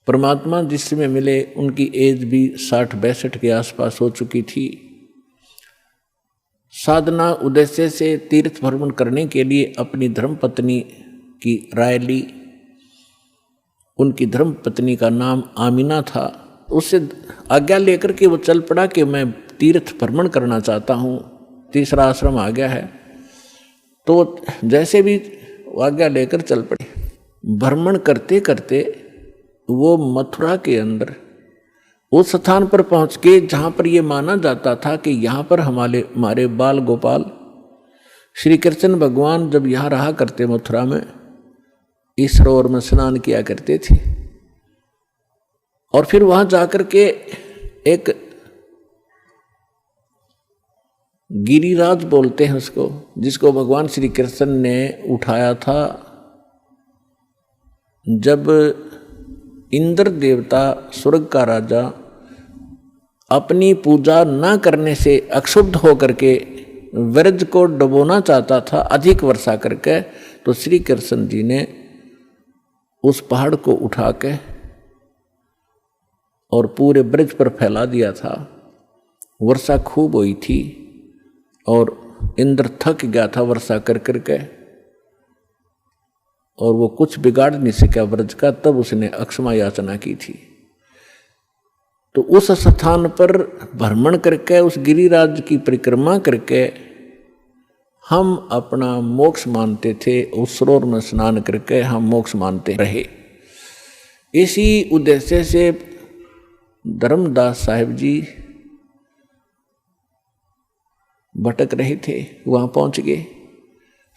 परमात्मा जिस समय मिले उनकी एज भी 60-62 के आसपास हो चुकी थी। साधना उद्देश्य से तीर्थ भ्रमण करने के लिए अपनी धर्मपत्नी की राय ली। उनकी धर्मपत्नी का नाम आमिना था। उससे आज्ञा लेकर के वो चल पड़ा कि मैं तीर्थ भ्रमण करना चाहता हूँ, तीसरा आश्रम आ गया है। तो जैसे भी आज्ञा लेकर चल पड़े। भ्रमण करते करते वो मथुरा के अंदर उस स्थान पर पहुँच के जहाँ पर ये माना जाता था कि यहाँ पर हमारे बाल गोपाल श्री कृष्ण भगवान जब यहाँ रहा करते मथुरा में, इस सरोवर में स्नान किया करते थे। और फिर वहां जाकर के एक गिरिराज बोलते हैं उसको, जिसको भगवान श्री कृष्ण ने उठाया था जब इंद्र देवता स्वर्ग का राजा अपनी पूजा न करने से अक्षुब्ध होकर के व्रज को डुबोना चाहता था अधिक वर्षा करके। तो श्री कृष्ण जी ने उस पहाड़ को उठा के और पूरे ब्रज पर फैला दिया था। वर्षा खूब हुई थी और इंद्र थक गया था वर्षा कर करके, और वो कुछ बिगाड़ नहीं सका ब्रज का। तब उसने अक्षमा याचना की थी। तो उस स्थान पर भ्रमण करके, उस गिरिराज की परिक्रमा करके हम अपना मोक्ष मानते थे। उस सरोवर में स्नान करके हम मोक्ष मानते रहे। इसी उद्देश्य से धर्मदास साहिब जी भटक रहे थे, वहां पहुंच गए।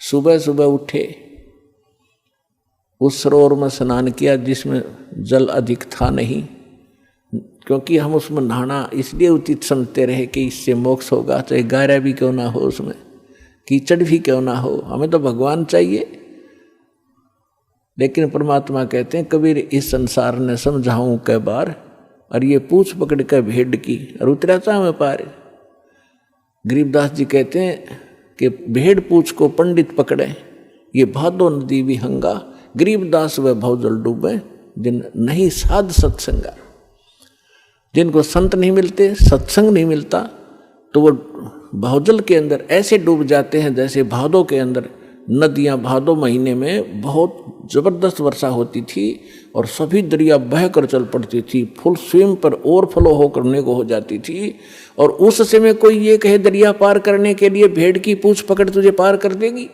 सुबह सुबह उठे, उस सरोवर में स्नान किया जिसमें जल अधिक था नहीं, क्योंकि हम उसमें नहाना इसलिए उचित समझते रहे कि इससे मोक्ष होगा, चाहे गहरा भी क्यों ना हो, उसमें कीचड़ भी क्यों ना हो, हमें तो भगवान चाहिए। लेकिन परमात्मा कहते हैं कबीर इस संसार ने समझाऊं कै बार, और ये पूछ पकड़ कर भेड़ की और उतरा था मैं पार। गरीबदास जी कहते हैं कि भेड़ पूछ को पंडित पकड़े, ये भादो नदी भी हंगा, गरीबदास व भवजल डूबे, जिन नहीं साध सत्संगा। जिनको संत नहीं मिलते, सत्संग नहीं मिलता, तो वो भवजल के अंदर ऐसे डूब जाते हैं जैसे भादों के अंदर नदियाँ। भादों महीने में बहुत जबरदस्त वर्षा होती थी और सभी दरिया बह कर चल पड़ती थी, फुल स्विम पर ओवरफ्लो हो करने को हो जाती थी। और उस समय कोई ये कहे दरिया पार करने के लिए भेड़ की पूंछ पकड़ तुझे पार कर देगी,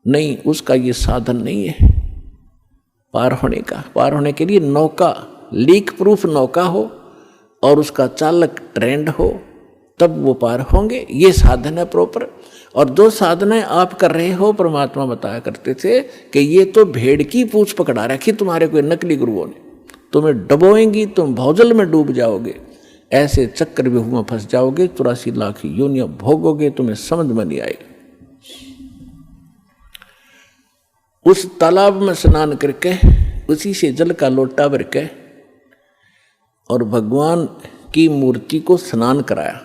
नहीं, उसका ये साधन नहीं है पार होने का। पार होने के लिए नौका, लीक प्रूफ नौका हो और उसका चालक ट्रेंड हो, तब वो पार होंगे। ये साधन है प्रॉपर। और जो साधनाएं आप कर रहे हो, परमात्मा बताया करते थे कि ये तो भेड़ की पूंछ पकड़ा रखी तुम्हारे कोई नकली गुरुओं ने, तुम्हें डबोएंगी, तुम भौजल में डूब जाओगे, ऐसे चक्कर व्यूह में फंस जाओगे, 84 लाख योनियां भोगोगे, तुम्हें समझ में नहीं आएगा। उस तालाब में स्नान करके उसी से जल का लोटा भर के और भगवान की मूर्ति को स्नान कराया।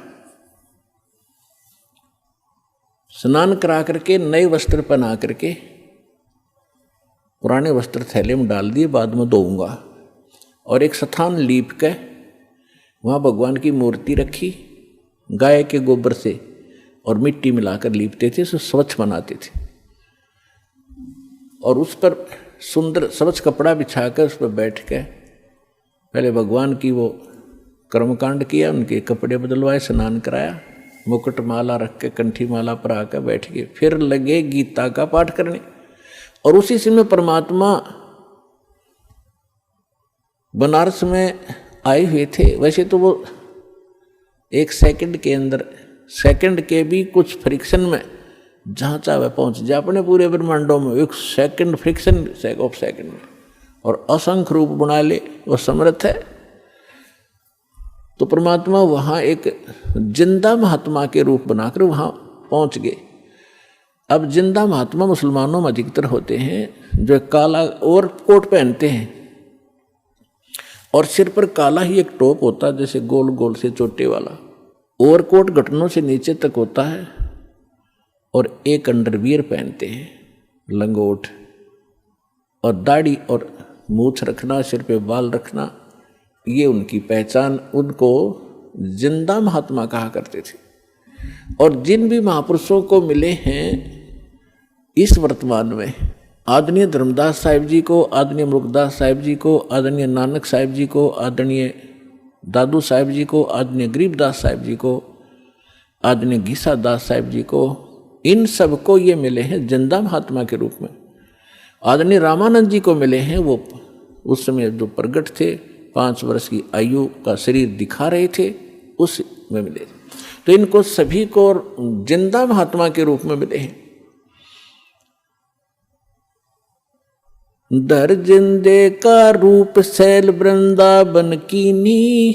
स्नान करा करके नए वस्त्र पहना करके पुराने वस्त्र थैले में डाल दिए, बाद में धोऊंगा। और एक स्थान लीप के वहाँ भगवान की मूर्ति रखी, गाय के गोबर से और मिट्टी मिलाकर लीपते थे, उसे स्वच्छ बनाते थे। और उस पर सुंदर स्वच्छ कपड़ा बिछाकर उस पर बैठ के पहले भगवान की वो कर्मकांड किया, उनके कपड़े बदलवाए, स्नान कराया, मुकुट माला रख के कंठी माला पर आकर बैठ गए। फिर लगे गीता का पाठ करने। और उसी समय परमात्मा बनारस में आए हुए थे। वैसे तो वो एक सेकंड के अंदर, सेकंड के भी कुछ फ्रिक्शन में जहाँ चाहे पहुँच जाए अपने पूरे ब्रह्मांडों में, एक सेकंड फ्रिक्शन ऑफ सेकंड में, और असंख्य रूप बना ले, वो समर्थ है। तो परमात्मा वहाँ एक जिंदा महात्मा के रूप बनाकर वहाँ पहुँच गए। अब जिंदा महात्मा मुसलमानों में अधिकतर होते हैं जो काला और कोट पहनते हैं और सिर पर काला ही एक टोप होता है, जैसे गोल गोल से चोटे वाला। ओवर कोट घुटनों से नीचे तक होता है और एक अंडरवियर पहनते हैं, लंगोट, और दाढ़ी और मूछ रखना, सिर पे बाल रखना, ये उनकी पहचान, उनको जिंदा महात्मा कहा करते थे। और जिन भी महापुरुषों को मिले हैं इस वर्तमान में, आदरणीय धर्मदास साहिब जी को, आदरणीय मुरुगदास साहिब जी को, आदरणीय नानक साहिब जी को, आदरणीय दादू साहिब जी को, आदरणीय गरीबदास साहिब जी को, आदरणीय घीसा दास साहिब जी को, इन सबको ये मिले हैं जिंदा महात्मा के रूप में। आदरणीय रामानंद जी को मिले हैं, वो उस समय जो प्रगट थे, 5 वर्ष की आयु का शरीर दिखा रहे थे, उस में मिले। तो इनको सभी को जिंदा महात्मा के रूप में मिले हैं। दर जिंदे का रूप शैल वृंदावन कीनी,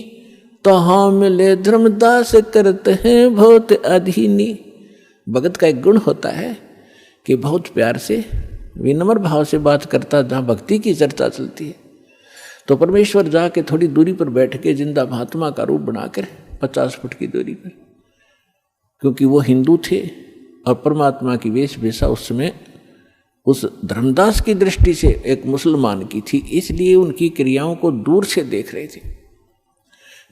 तहाँ मिले धर्मदास करते हैं बहुत अधीनी। भगत का एक गुण होता है कि बहुत प्यार से, विनम्र भाव से बात करता, जहाँ भक्ति की चर्चा चलती है तो परमेश्वर जाके थोड़ी दूरी पर बैठ के जिंदा महात्मा का रूप बनाकर 50 फुट की दूरी पर, क्योंकि वो हिंदू थे और परमात्मा की वेशभूषा उस समय उस धर्मदास की दृष्टि से एक मुसलमान की थी, इसलिए उनकी क्रियाओं को दूर से देख रहे थे।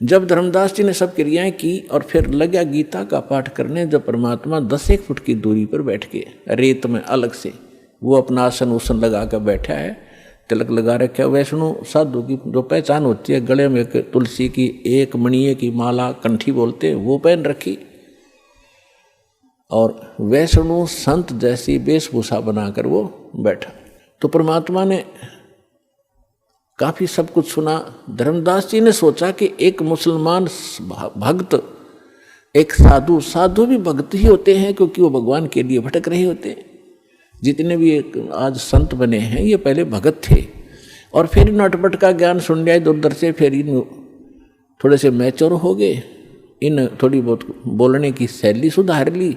जब धर्मदास जी ने सब क्रियाएं की और फिर लगा गीता का पाठ करने, जब परमात्मा 10 फुट की दूरी पर बैठ के रेत में अलग से वो अपना आसन उसन लगा कर बैठा है, तिलक लगा रखा है। वैष्णो साधु की जो पहचान होती है, गले में एक तुलसी की एक मणिये की माला, कंठी बोलते हैं, वो पहन रखी और वैष्णो संत जैसी वेशभूषा बनाकर वो बैठा। तो परमात्मा ने काफी सब कुछ सुना। धर्मदास जी ने सोचा कि एक मुसलमान भक्त, एक साधु, साधु भी भक्त ही होते हैं क्योंकि वो भगवान के लिए भटक रहे होते हैं। जितने भी आज संत बने हैं ये पहले भगत थे और फिर इन अटपट का ज्ञान सुन लिया इधर उधर से, फिर इन थोड़े से मैच्योर हो गए, इन थोड़ी बहुत बोलने की शैली सुधार ली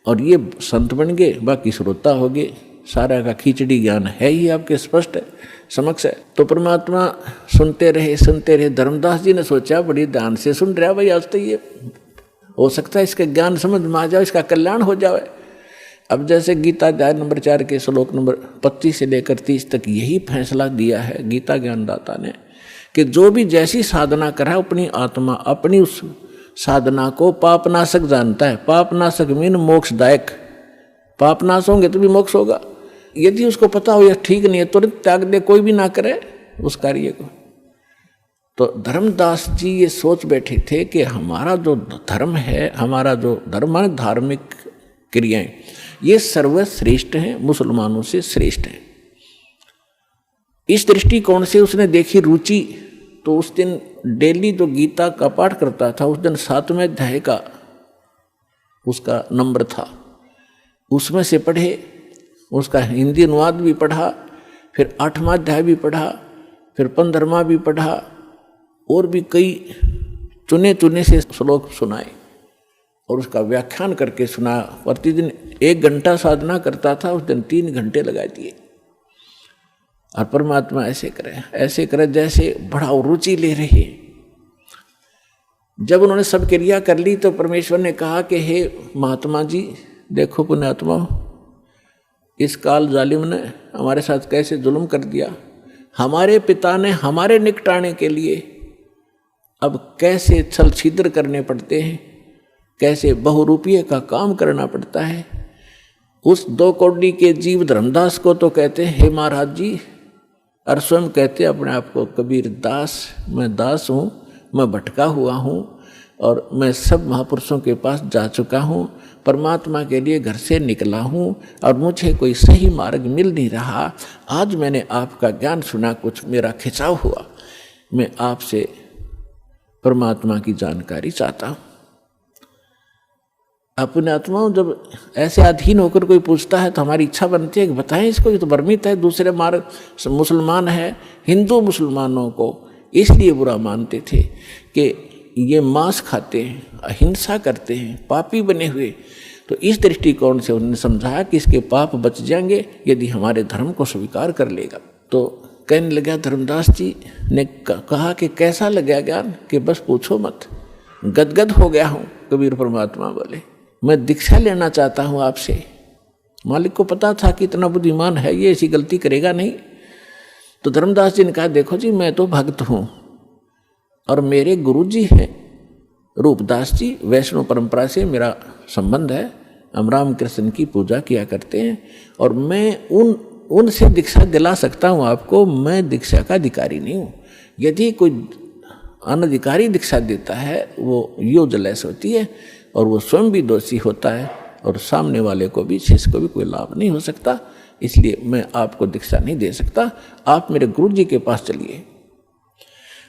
और ये संत बन गए, बाकी श्रोता हो गए। सारा का खिचड़ी ज्ञान है ही आपके स्पष्ट है, समक्ष है। तो परमात्मा सुनते रहे। धर्मदास जी ने सोचा बड़ी ध्यान से सुन रहा भाई, आज तो ये हो सकता है इसका ज्ञान समझ में आ जाए, इसका कल्याण हो जाए। अब जैसे गीता अध्याय नंबर 4 के श्लोक नंबर 25 से लेकर 30 तक यही फैसला दिया है गीता ज्ञानदाता ने कि जो भी जैसी साधना करे अपनी आत्मा अपनी उस साधना को पापनाशक जानता है। पापनाशक मीन मोक्षदायक, पापनाश होंगे तो भी मोक्ष होगा। यदि उसको पता हो यह ठीक नहीं है तुरंत त्याग दे, कोई भी ना करे उस कार्य को। तो धर्मदास जी ये सोच बैठे थे कि हमारा जो धर्म है, हमारा जो धर्म है धार्मिक क्रियाएं, ये सर्वश्रेष्ठ हैं, मुसलमानों से श्रेष्ठ हैं। इस दृष्टिकोण से उसने देखी रुचि। तो उस दिन डेली जो गीता का पाठ करता था, उस दिन 7वें अध्याय का उसका नंबर था, उसमें से पढ़े, उसका हिंदी अनुवाद भी पढ़ा, फिर 8वां अध्याय भी पढ़ा, फिर 15वां भी पढ़ा और भी कई चुने से श्लोक सुनाए और उसका व्याख्यान करके सुना। प्रतिदिन 1 घंटा साधना करता था, उस दिन 3 घंटे लगा दिए। और परमात्मा ऐसे करे जैसे बड़ा रुचि ले रही। जब उन्होंने सब क्रिया कर ली तो परमेश्वर ने कहा कि हे महात्मा जी, देखो पुण्यात्मा, इस काल जालिम ने हमारे साथ कैसे जुल्म कर दिया। हमारे पिता ने हमारे निकटाने के लिए अब कैसे छल छिद्र करने पड़ते हैं, कैसे बहुरूपीय का काम करना पड़ता है। उस 2 कौड़ी के जीव धर्मदास को तो कहते हैं हे महाराज जी, और स्वयं कहते अपने आप को कबीर दास, मैं दास हूँ, मैं भटका हुआ हूँ और मैं सब महापुरुषों के पास जा चुका हूँ, परमात्मा के लिए घर से निकला हूँ और मुझे कोई सही मार्ग मिल नहीं रहा। आज मैंने आपका ज्ञान सुना, कुछ मेरा खिंचाव हुआ, मैं आपसे परमात्मा की जानकारी चाहता हूँ। अपने आत्माओं जब ऐसे अधीन होकर कोई पूछता है तो हमारी इच्छा बनती है कि बताएं इसको, ये तो भ्रमित है, दूसरे मार्ग मुसलमान है। हिंदू मुसलमानों को इसलिए बुरा मानते थे कि ये मांस खाते हैं, अहिंसा करते हैं, पापी बने हुए। तो इस दृष्टिकोण से उन्होंने समझाया कि इसके पाप बच जाएंगे यदि हमारे धर्म को स्वीकार कर लेगा। तो कहने लगा, धर्मदास जी ने कहा कि कैसा लगा ज्ञान, कि बस पूछो मत, गदगद हो गया हूँ। कबीर परमात्मा बोले, मैं दीक्षा लेना चाहता हूँ आपसे। मालिक को पता था कि इतना बुद्धिमान है ये, ऐसी गलती करेगा नहीं। तो धर्मदास जी ने कहा, देखो जी मैं तो भक्त हूँ और मेरे गुरु जी हैं रूपदास जी, वैष्णव परंपरा से मेरा संबंध है, हम रामकृष्ण की पूजा किया करते हैं और मैं उनसे दीक्षा दिला सकता हूँ आपको, मैं दीक्षा का अधिकारी नहीं हूँ। यदि कोई अनधिकारी दीक्षा देता है वो यूजलेस होती है और वो स्वयं भी दोषी होता है और सामने वाले को भी, शिष्य को भी कोई लाभ नहीं हो सकता, इसलिए मैं आपको दीक्षा नहीं दे सकता, आप मेरे गुरु जी के पास चलिए।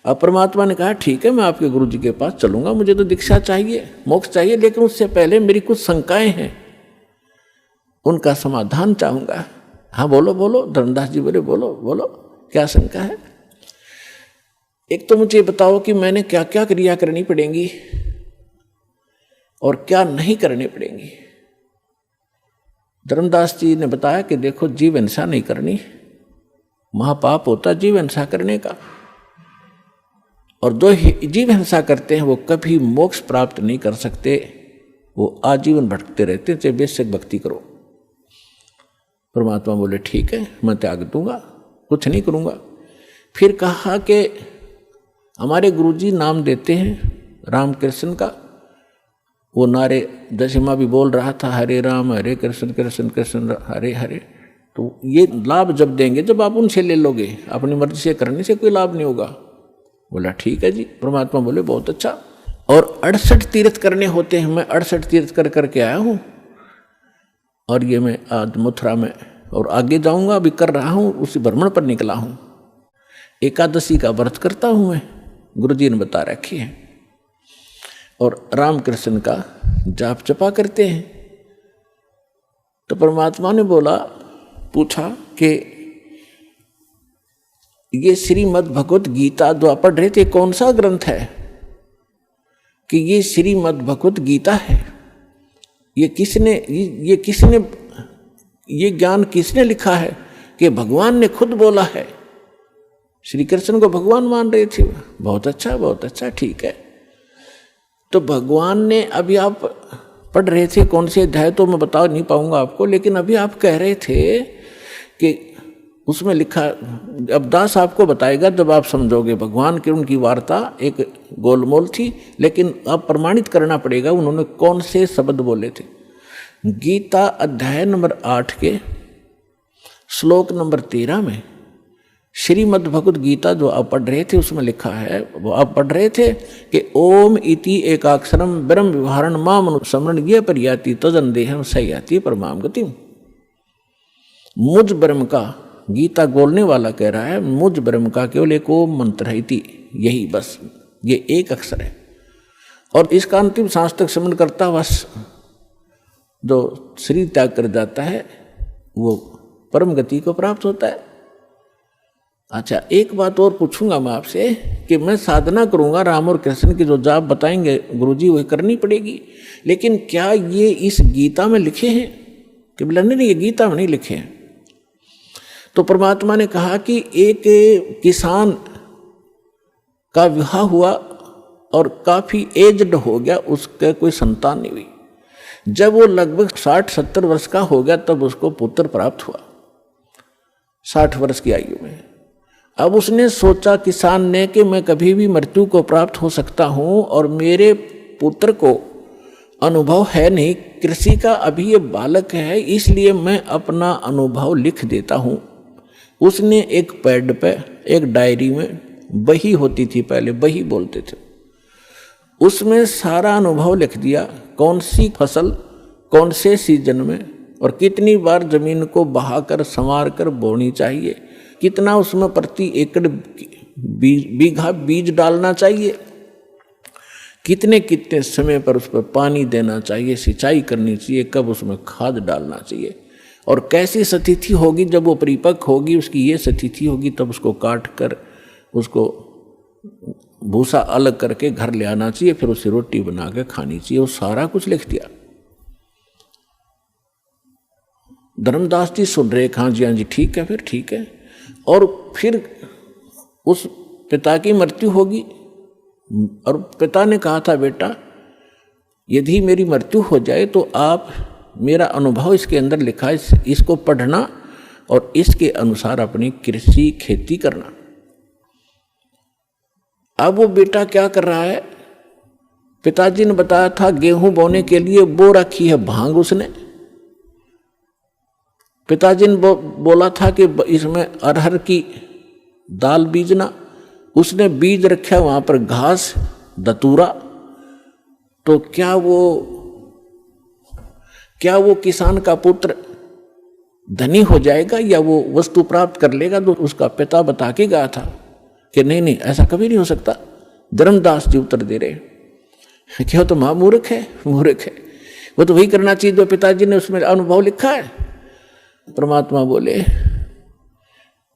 अब परमात्मा ने कहा, ठीक है मैं आपके गुरु जी के पास चलूंगा, मुझे तो दीक्षा चाहिए, मोक्ष चाहिए, लेकिन उससे पहले मेरी कुछ शंकाएं हैं, उनका समाधान चाहूंगा। हाँ बोलो बोलो। धर्मदास जी बोले, बोलो बोलो, क्या शंका है? एक तो मुझे बताओ कि मैंने क्या क्या क्रिया करनी पड़ेंगी और क्या नहीं करनी पड़ेंगी। धर्मदास जी ने बताया कि देखो, जीव हिंसा नहीं करनी, महापाप होता जीव हिंसा करने का, और जो जीव हिंसा करते हैं वो कभी मोक्ष प्राप्त नहीं कर सकते, वो आजीवन भटकते रहते, चाहे बेशक भक्ति करो। परमात्मा बोले, ठीक है मैं त्याग दूंगा, कुछ नहीं करूंगा। फिर कहा कि हमारे गुरुजी नाम देते हैं रामकृष्ण का, वो नारे दशमा भी बोल रहा था, हरे राम हरे कृष्ण कृष्ण कृष्ण हरे हरे। तो ये लाभ जब देंगे जब आप उनसे ले लोगे, अपनी मर्जी से करने से कोई लाभ नहीं होगा। बोला ठीक है जी। परमात्मा बोले, बहुत अच्छा। और 68 तीर्थ करने होते हैं, मैं 68 तीर्थ कर करके आया हूँ, और ये मैं आज मथुरा में और आगे जाऊंगा, अभी कर रहा हूँ, उसी भ्रमण पर निकला हूँ। एकादशी का व्रत करता हूँ मैं, गुरुजी ने बता रखी है, और रामकृष्ण का जाप जपा करते हैं। तो परमात्मा ने बोला, पूछा कि ये श्रीमद् भगवत गीता जो आप पढ़ रहे थे कौन सा ग्रंथ है? कि ये श्रीमद् भगवत गीता है। ये किसने ये ज्ञान किसने लिखा है? कि भगवान ने खुद बोला है। श्री कृष्ण को भगवान मान रहे थे। बहुत अच्छा बहुत अच्छा, ठीक है। तो भगवान ने, अभी आप पढ़ रहे थे कौन से अध्याय तो मैं बता नहीं पाऊंगा आपको, लेकिन अभी आप कह रहे थे कि उसमें लिखा, अब दास आपको बताएगा जब आप समझोगे। भगवान की उनकी वार्ता एक गोलमोल थी, लेकिन अब प्रमाणित करना पड़ेगा उन्होंने कौन से शब्द बोले थे। गीता अध्याय नंबर 8 के श्लोक नंबर 13 में श्रीमद् भगवत गीता जो आप पढ़ रहे थे उसमें लिखा है, वो आप पढ़ रहे थे कि ओम इति एकाक्षरम ब्रह्म विहारण माम समरण ये परियाति तजन देहम सयाति परमाम गति। मुझ ब्रह्म का, गीता बोलने वाला कह रहा है, मुझ ब्रह्म का केवल एक ओम मंत्र है, यही बस, ये एक अक्षर है, और इसका अंतिम सांस तक स्मरण करता हुआ जो शरीर त्याग कर जाता है वो परम गति को प्राप्त होता है। अच्छा, एक बात और पूछूंगा मैं आपसे कि मैं साधना करूंगा, राम और कृष्ण की जो जाप बताएंगे गुरुजी वही करनी पड़ेगी, लेकिन क्या ये इस गीता में लिखे हैं? कि बोला नहीं, ये गीता में नहीं लिखे हैं। तो परमात्मा ने कहा कि एक किसान का विवाह हुआ और काफी एज्ड हो गया, उसका कोई संतान नहीं हुई। जब वो लगभग 60-70 वर्ष का हो गया तब उसको पुत्र प्राप्त हुआ, 60 वर्ष की आयु में। अब उसने सोचा किसान ने कि मैं कभी भी मृत्यु को प्राप्त हो सकता हूँ और मेरे पुत्र को अनुभव है नहीं कृषि का, अभी ये बालक है, इसलिए मैं अपना अनुभव लिख देता हूँ। उसने एक पैड पे, एक डायरी में, बही होती थी पहले, बही बोलते थे, उसमें सारा अनुभव लिख दिया, कौन सी फसल कौन से सीजन में और कितनी बार जमीन को बहाकर संवार कर बोनी चाहिए, कितना उसमें प्रति एकड़ बीघा बीज डालना चाहिए, कितने कितने समय पर उस पर पानी देना चाहिए, सिंचाई करनी चाहिए, कब उसमें खाद डालना चाहिए, और कैसी स्थिति होगी जब वो परिपक्व होगी, उसकी ये स्थिति होगी, तब उसको काट कर उसको भूसा अलग करके घर ले आना चाहिए, फिर उसे रोटी बना के खानी चाहिए। वो सारा कुछ लिख दिया। धर्मदास जी सुन रहे, हाँ जी ठीक है, फिर ठीक है। और फिर उस पिता की मृत्यु होगी, और पिता ने कहा था, बेटा यदि मेरी मृत्यु हो जाए तो आप, मेरा अनुभव इसके अंदर लिखा है, इसको पढ़ना और इसके अनुसार अपनी कृषि खेती करना। अब वो बेटा क्या कर रहा है, पिताजी ने बताया था गेहूं बोने के लिए बो रखी है भांग उसने। पिताजी ने बोला था कि इसमें अरहर की दाल बीजना, उसने बीज रखा वहां पर घास दतूरा। तो क्या वो किसान का पुत्र धनी हो जाएगा या वो वस्तु प्राप्त कर लेगा? तो उसका पिता बता के गया था कि नहीं ऐसा कभी नहीं हो सकता। धर्मदास जी उत्तर दे रहे, क्या तो मूर्ख है, वो तो वही करना चाहिए जो पिताजी ने उसमें अनुभव लिखा है। परमात्मा बोले,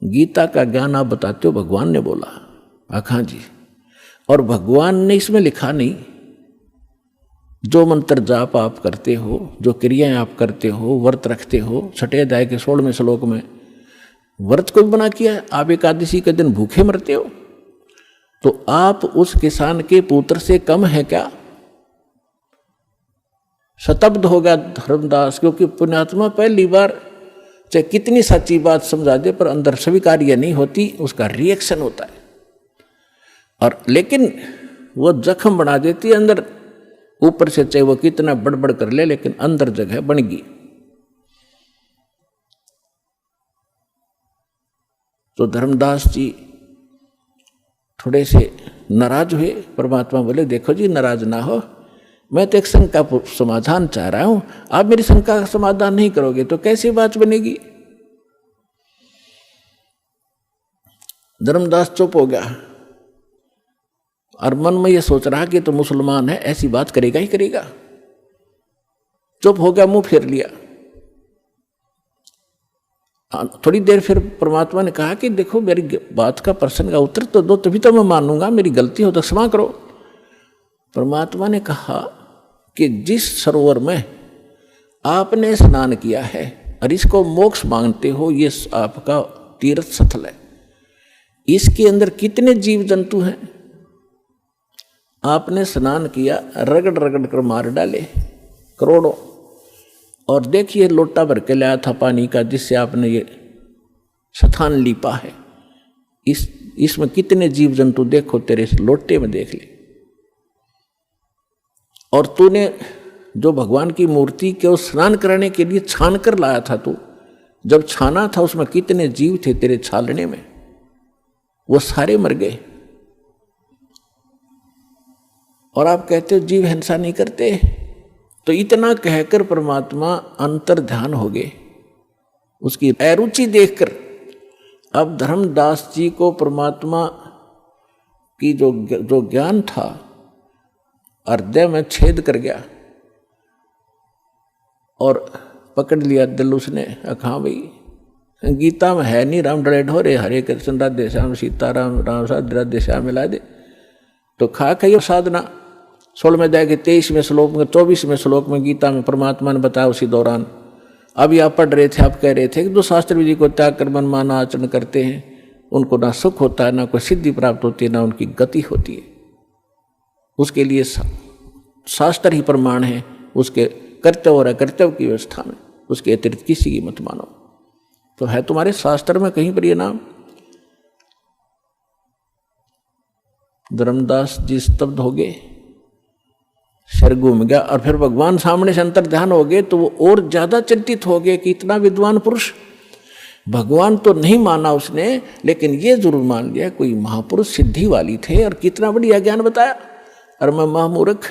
गीता का ज्ञान आप बताते हो, भगवान ने बोला। हाँ जी, और भगवान ने इसमें लिखा नहीं, जो मंत्र जाप आप करते हो, जो क्रियाएं आप करते हो, व्रत रखते हो, छठे अध्याय के 16वें श्लोक में व्रत को बना किया है। आप एकादशी के दिन भूखे मरते हो, तो आप उस किसान के पुत्र से कम है क्या? शतब्द हो गया धर्मदास, क्योंकि पुण्यात्मा पहली बार चाहे कितनी सच्ची बात समझा दे पर अंदर स्वीकार्य नहीं होती, उसका रिएक्शन होता है। और लेकिन वो जख्म बना देती है अंदर, ऊपर से चाहे वो कितना बड़बड़ कर ले, लेकिन अंदर जगह बन गई। तो धर्मदास जी थोड़े से नाराज हुए। परमात्मा बोले, देखो जी नाराज ना हो, मैं तो एक शंका का समाधान चाह रहा हूं, आप मेरी शंका का समाधान नहीं करोगे तो कैसी बात बनेगी? धर्मदास चुप हो गया और मन में यह सोच रहा कि तो मुसलमान है, ऐसी बात करेगा ही करेगा। चुप हो गया, मुंह फेर लिया। थोड़ी देर फिर परमात्मा ने कहा कि देखो मेरी बात का प्रश्न का उत्तर तो दो, तभी तो मैं मानूंगा, मेरी गलती हो तो क्षमा करो। परमात्मा ने कहा कि जिस सरोवर में आपने स्नान किया है और इसको मोक्ष मांगते हो, ये आपका तीर्थ स्थल है, इसके अंदर कितने जीव जंतु हैं? आपने स्नान किया, रगड़ रगड़ कर मार डाले करोड़ों, और देखिए लोटा भर के लाया था पानी का, जिससे आपने ये स्थान लीपा है। इसमें कितने जीव जंतु देखो, तेरे इस लोटे में देख ले। और तूने जो भगवान की मूर्ति के स्नान कराने के लिए छान कर लाया था, तू जब छाना था उसमें कितने जीव थे तेरे छालने में, वो सारे मर गए। और आप कहते हो जीव हिंसा नहीं करते। तो इतना कहकर परमात्मा अंतर ध्यान हो गए, उसकी अरुचि देखकर। अब धर्मदास जी को परमात्मा की जो ज्ञान था हृदय में छेद कर गया और पकड़ लिया दिल उसने। हाँ भाई, गीता में है नहीं राम डरे ढोरे, हरे कृष्ण राधे श्याम सीताराम राम साध राधे श्याम मिला दे। तो खा खाइयो साधना 16वें अध्याय के 23वें श्लोक में 24वें श्लोक में गीता में परमात्मा ने बताया उसी दौरान। अभी आप पढ़ रहे थे, आप कह रहे थे कि जो शास्त्र विधि को त्याग कर मनमाना आचरण करते हैं उनको ना सुख होता है, ना कोई सिद्धि प्राप्त होती है, ना उनकी गति होती है। उसके लिए शास्त्र ही प्रमाण है, उसके कर्तव्य और अकर्तव्य की व्यवस्था में, उसके अतिरिक्त किसी की मत मानो। तो है तुम्हारे शास्त्र में कहीं पर ये नाम? धर्मदास जी स्तब्ध हो गए, सिर घूम गया। और फिर भगवान सामने से अंतर ध्यान हो गए तो वो और ज्यादा चिंतित हो गए कि इतना विद्वान पुरुष, भगवान तो नहीं माना उसने, लेकिन ये जरूर मान लिया कोई महापुरुष सिद्धि वाली थे, और कितना बढ़िया ज्ञान बताया। और मैं महामूर्ख,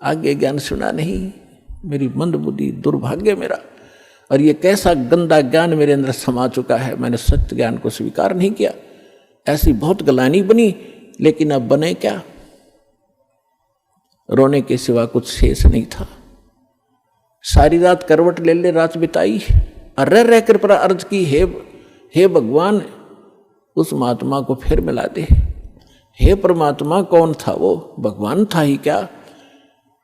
आगे ज्ञान सुना नहीं, मेरी मंद बुद्धि, दुर्भाग्य मेरा। और ये कैसा गंदा ज्ञान मेरे अंदर समा चुका है, मैंने सत्य ज्ञान को स्वीकार नहीं किया। ऐसी बहुत गलानी बनी, लेकिन अब बने क्या? रोने के सिवा कुछ शेष नहीं था। सारी रात करवट ले ले रात बिताई, और रह कर पर अर्ज की, हे भगवान उस महात्मा को फिर मिला दे। हे परमात्मा, कौन था वो? भगवान था ही क्या?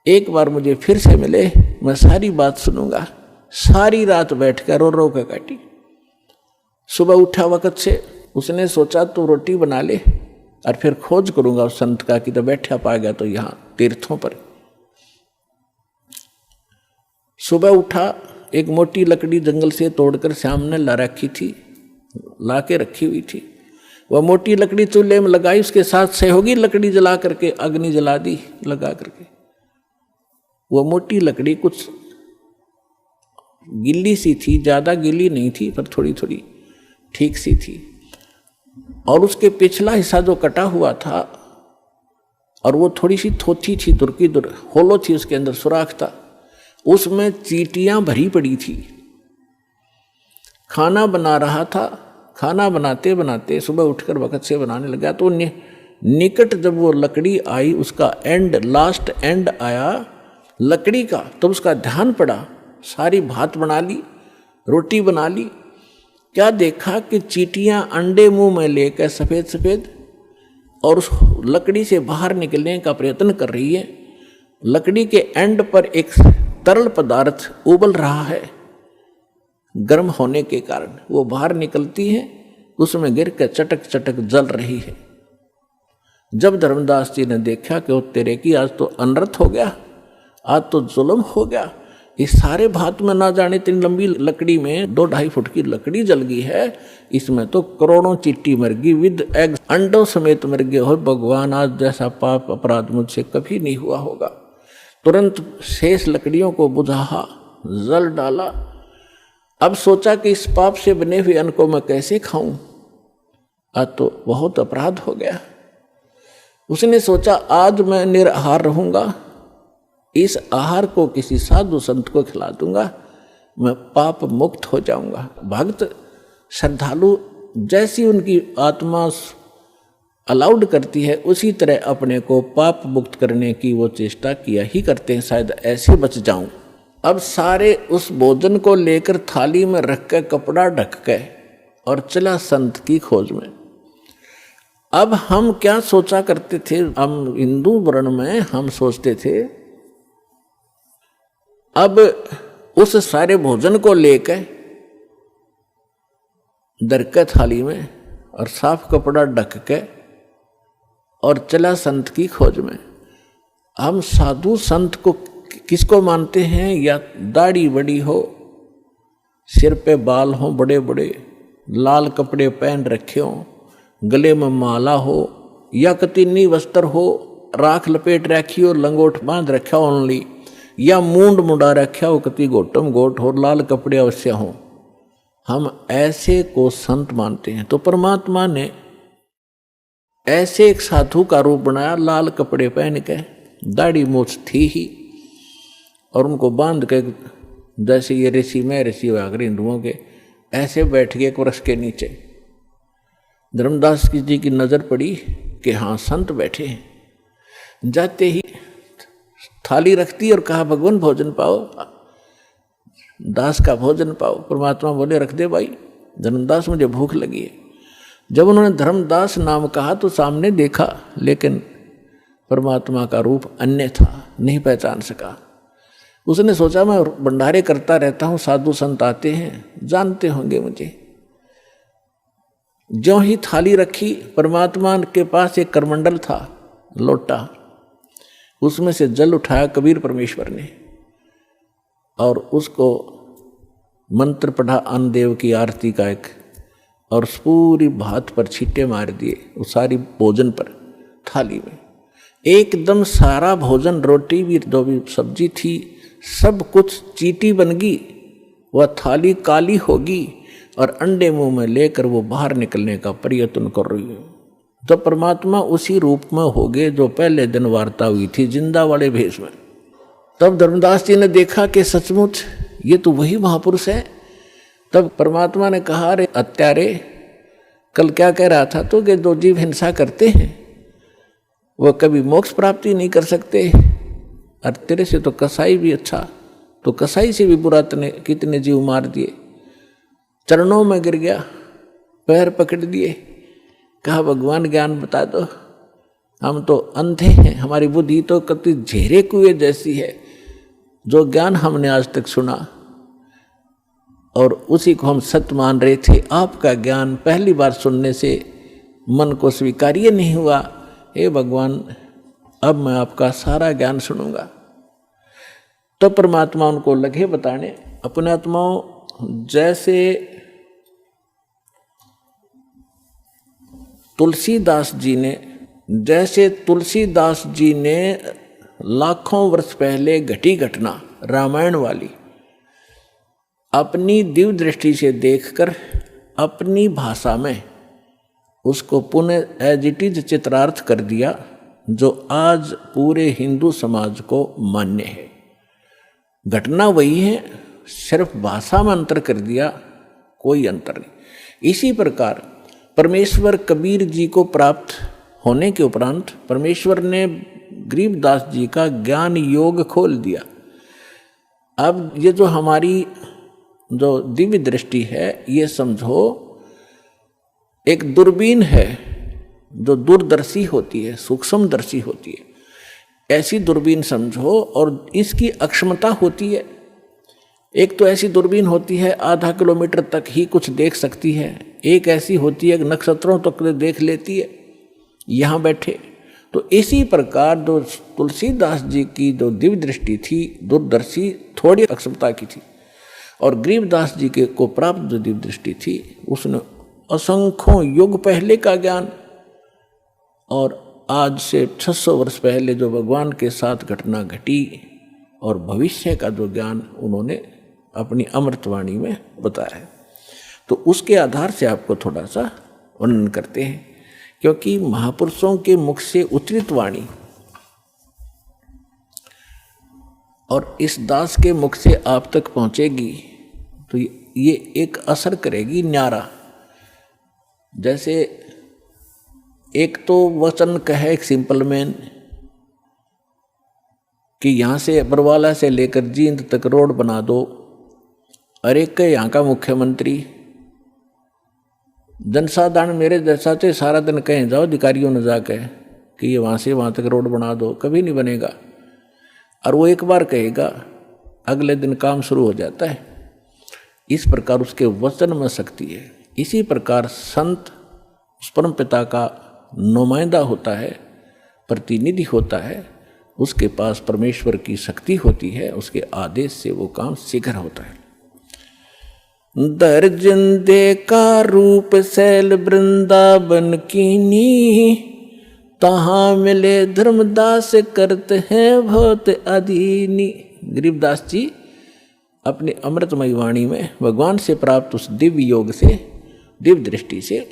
एक बार मुझे फिर से मिले, मैं सारी बात सुनूंगा। सारी रात बैठकर रो रो कर काटी। सुबह उठा वक्त से उसने सोचा तो रोटी बना ले और फिर खोज करूंगा उस संत का कि तो बैठा पा गया तो यहाँ तीर्थों पर। सुबह उठा, एक मोटी लकड़ी जंगल से तोड़कर श्याम ने ला रखी थी, ला के रखी हुई थी। वह मोटी लकड़ी चूल्हे में लगाई, उसके साथ सहयोगी लकड़ी जला करके अग्नि जला दी लगा करके। वह मोटी लकड़ी कुछ गिल्ली सी थी, ज़्यादा गिल्ली नहीं थी पर थोड़ी थोड़ी ठीक सी थी। और उसके पिछला हिस्सा जो कटा हुआ था और वो थोड़ी सी थोथी थी, दुर होलो थी, उसके अंदर सुराख था, उसमें चींटियां भरी पड़ी थी। खाना बना रहा था, खाना बनाते बनाते सुबह उठकर वक्त से बनाने लगा तो निकट जब वो लकड़ी आई, उसका एंड, लास्ट एंड आया लकड़ी का, तो उसका ध्यान पड़ा। सारी भात बना ली, रोटी बना ली, क्या देखा कि चींटियां अंडे मुंह में लेकर सफ़ेद सफ़ेद और उस लकड़ी से बाहर निकलने का प्रयत्न कर रही है। लकड़ी के एंड पर एक तरल पदार्थ उबल रहा है, गर्म होने के कारण वो बाहर निकलती है, उसमें गिर कर चटक चटक जल रही है। जब धर्मदास जी ने देखा कि वो तेरे की आज तो अनर्थ हो गया, आज तो जुल्म हो गया, इस सारे भात में ना जाने इतनी लंबी लकड़ी में 2-2.5 फुट की लकड़ी जल गई है, इसमें तो करोड़ों चींटी मर गई विद एग, अंडों समेत मर गए हो भगवान, आज जैसा पाप अपराध मुझसे कभी नहीं हुआ होगा। तुरंत शेष लकड़ियों को बुझा, जल डाला। अब सोचा कि इस पाप से बने हुए अन्न को मैं कैसे खाऊं, आज तो बहुत अपराध हो गया। उसने सोचा आज मैं निराहार रहूंगा, इस आहार को किसी साधु संत को खिला दूंगा, मैं पाप मुक्त हो जाऊंगा। भक्त श्रद्धालु जैसी उनकी आत्मा अलाउड करती है, उसी तरह अपने को पाप मुक्त करने की वो चेष्टा किया ही करते हैं, शायद ऐसे बच जाऊं। अब सारे उस भोजन को लेकर थाली में रख कर कपड़ा ढक के और चला संत की खोज में। अब हम क्या सोचा करते थे, हम हिंदू वर्ण में हम सोचते थे अब उस सारे भोजन को लेकर दरके थाली में और साफ कपड़ा ढक के और चला संत की खोज में। हम साधु संत को किसको मानते हैं, या दाढ़ी बड़ी हो, सिर पे बाल हो बड़े बड़े, लाल कपड़े पहन रखे हो, गले में माला हो, या कतीनी वस्त्र हो, राख लपेट रखी हो, लंगोट बांध रखा हो ओनली, या मूंड मुंडा रखा हो, कति गोटम गोट हो, लाल कपड़े अवश्य हो, हम ऐसे को संत मानते हैं। तो परमात्मा ने ऐसे एक साधु का रूप बनाया, लाल कपड़े पहन के, दाढ़ी मूछ थी ही, और उनको बांध के जैसे ये ऋषि में ऋषि वागर हिंदुओं के ऐसे बैठ गए एक वृक्ष के नीचे। धर्मदास जी की नज़र पड़ी कि हाँ संत बैठे हैं। जाते ही थाली रखती और कहा भगवान भोजन पाओ, दास का भोजन पाओ। परमात्मा बोले रख दे भाई। धर्मदास मुझे भूख लगी है। जब उन्होंने धर्मदास नाम कहा तो सामने देखा, लेकिन परमात्मा का रूप अन्य था, नहीं पहचान सका। उसने सोचा मैं भंडारे करता रहता हूँ, साधु संत आते हैं, जानते होंगे मुझे। ज्यों ही थाली रखी, परमात्मा के पास एक करमंडल था, लोटा, उसमें से जल उठाया कबीर परमेश्वर ने और उसको मंत्र पढ़ा अन्नदेव की आरती का एक, और पूरी भात पर छींटे मार दिए, उस सारी भोजन पर थाली में एकदम सारा भोजन, रोटी भी, जो भी सब्जी थी, सब कुछ चींटी बन गई। वह थाली काली होगी और अंडे मुंह में लेकर वो बाहर निकलने का प्रयत्न कर रही है। तो परमात्मा उसी रूप में हो गए जो पहले दिन वार्ता हुई थी, जिंदा वाले भेष में। तब धर्मदास जी ने देखा कि सचमुच ये तो वही महापुरुष है। तब परमात्मा ने कहा, अरे अत्यारे, कल क्या कह रहा था तो कि जो जीव हिंसा करते हैं वह कभी मोक्ष प्राप्ति नहीं कर सकते, और तेरे से तो कसाई भी अच्छा, तो कसाई से भी बुरा तने कितने जीव मार दिए। चरणों में गिर गया, पैर पकड़ दिए, कहा भगवान ज्ञान बता दो, हम तो अंधे हैं, हमारी बुद्धि तो कति झेरे कुएं जैसी है। जो ज्ञान हमने आज तक सुना और उसी को हम सत्य मान रहे थे, आपका ज्ञान पहली बार सुनने से मन को स्वीकार्य नहीं हुआ। हे भगवान, अब मैं आपका सारा ज्ञान सुनूंगा। तो परमात्मा उनको लगे बताने, अपने आत्माओं, जैसे तुलसीदास जी ने लाखों वर्ष पहले घटी घटना रामायण वाली अपनी दिव्य दृष्टि से देखकर अपनी भाषा में उसको पुनः एज इट इज चित्रार्थ कर दिया, जो आज पूरे हिंदू समाज को मान्य है। घटना वही है, सिर्फ भाषा में अंतर कर दिया, कोई अंतर नहीं। इसी प्रकार परमेश्वर कबीर जी को प्राप्त होने के उपरांत परमेश्वर ने गरीबदास जी का ज्ञान योग खोल दिया। अब ये जो हमारी जो दिव्य दृष्टि है, ये समझो एक दूरबीन है जो दूरदर्शी होती है, सूक्ष्मदर्शी होती है। ऐसी दूरबीन समझो, और इसकी अक्षमता होती है। एक तो ऐसी दूरबीन होती है आधा किलोमीटर तक ही कुछ देख सकती है, एक ऐसी होती है नक्षत्रों तक देख लेती है यहाँ बैठे। तो इसी प्रकार जो तुलसीदास जी की जो दिव्य दृष्टि थी, दूरदर्शी, थोड़ी अक्षमता की थी, और गरीबदास जी के को प्राप्त जो दिव्य दृष्टि थी, उसने असंख्यों युग पहले का ज्ञान और आज से 600 वर्ष पहले जो भगवान के साथ घटना घटी और भविष्य का जो ज्ञान उन्होंने अपनी अमृतवाणी में बताया है। तो उसके आधार से आपको थोड़ा सा वर्णन करते हैं, क्योंकि महापुरुषों के मुख से उच्चरित वाणी और इस दास के मुख से आप तक पहुंचेगी तो ये एक असर करेगी न्यारा। जैसे एक तो वचन कहे एक सिंपल मैन कि यहाँ से बरवाला से लेकर जींद तक रोड बना दो, और एक के यहाँ का मुख्यमंत्री जनसाधारण मेरे जैसा से सारा दिन कहें जाओ अधिकारियों ने जाकर कि ये वहाँ से वहाँ तक रोड बना दो, कभी नहीं बनेगा। और वो एक बार कहेगा, अगले दिन काम शुरू हो जाता है। इस प्रकार उसके वचन में शक्ति है। इसी प्रकार संत उस परम पिता का नुमाइंदा होता है, प्रतिनिधि होता है, उसके पास परमेश्वर की शक्ति होती है, उसके आदेश से वो काम शीघ्र होता है। दर्जन दे का रूप शैल वृंदावन कीनी, तहाँ मिले धर्मदास करते हैं बहुत अधीनी। गरीबदास जी अपनी अमृतमयी वाणी में भगवान से प्राप्त उस दिव्य योग से, दिव्य दृष्टि से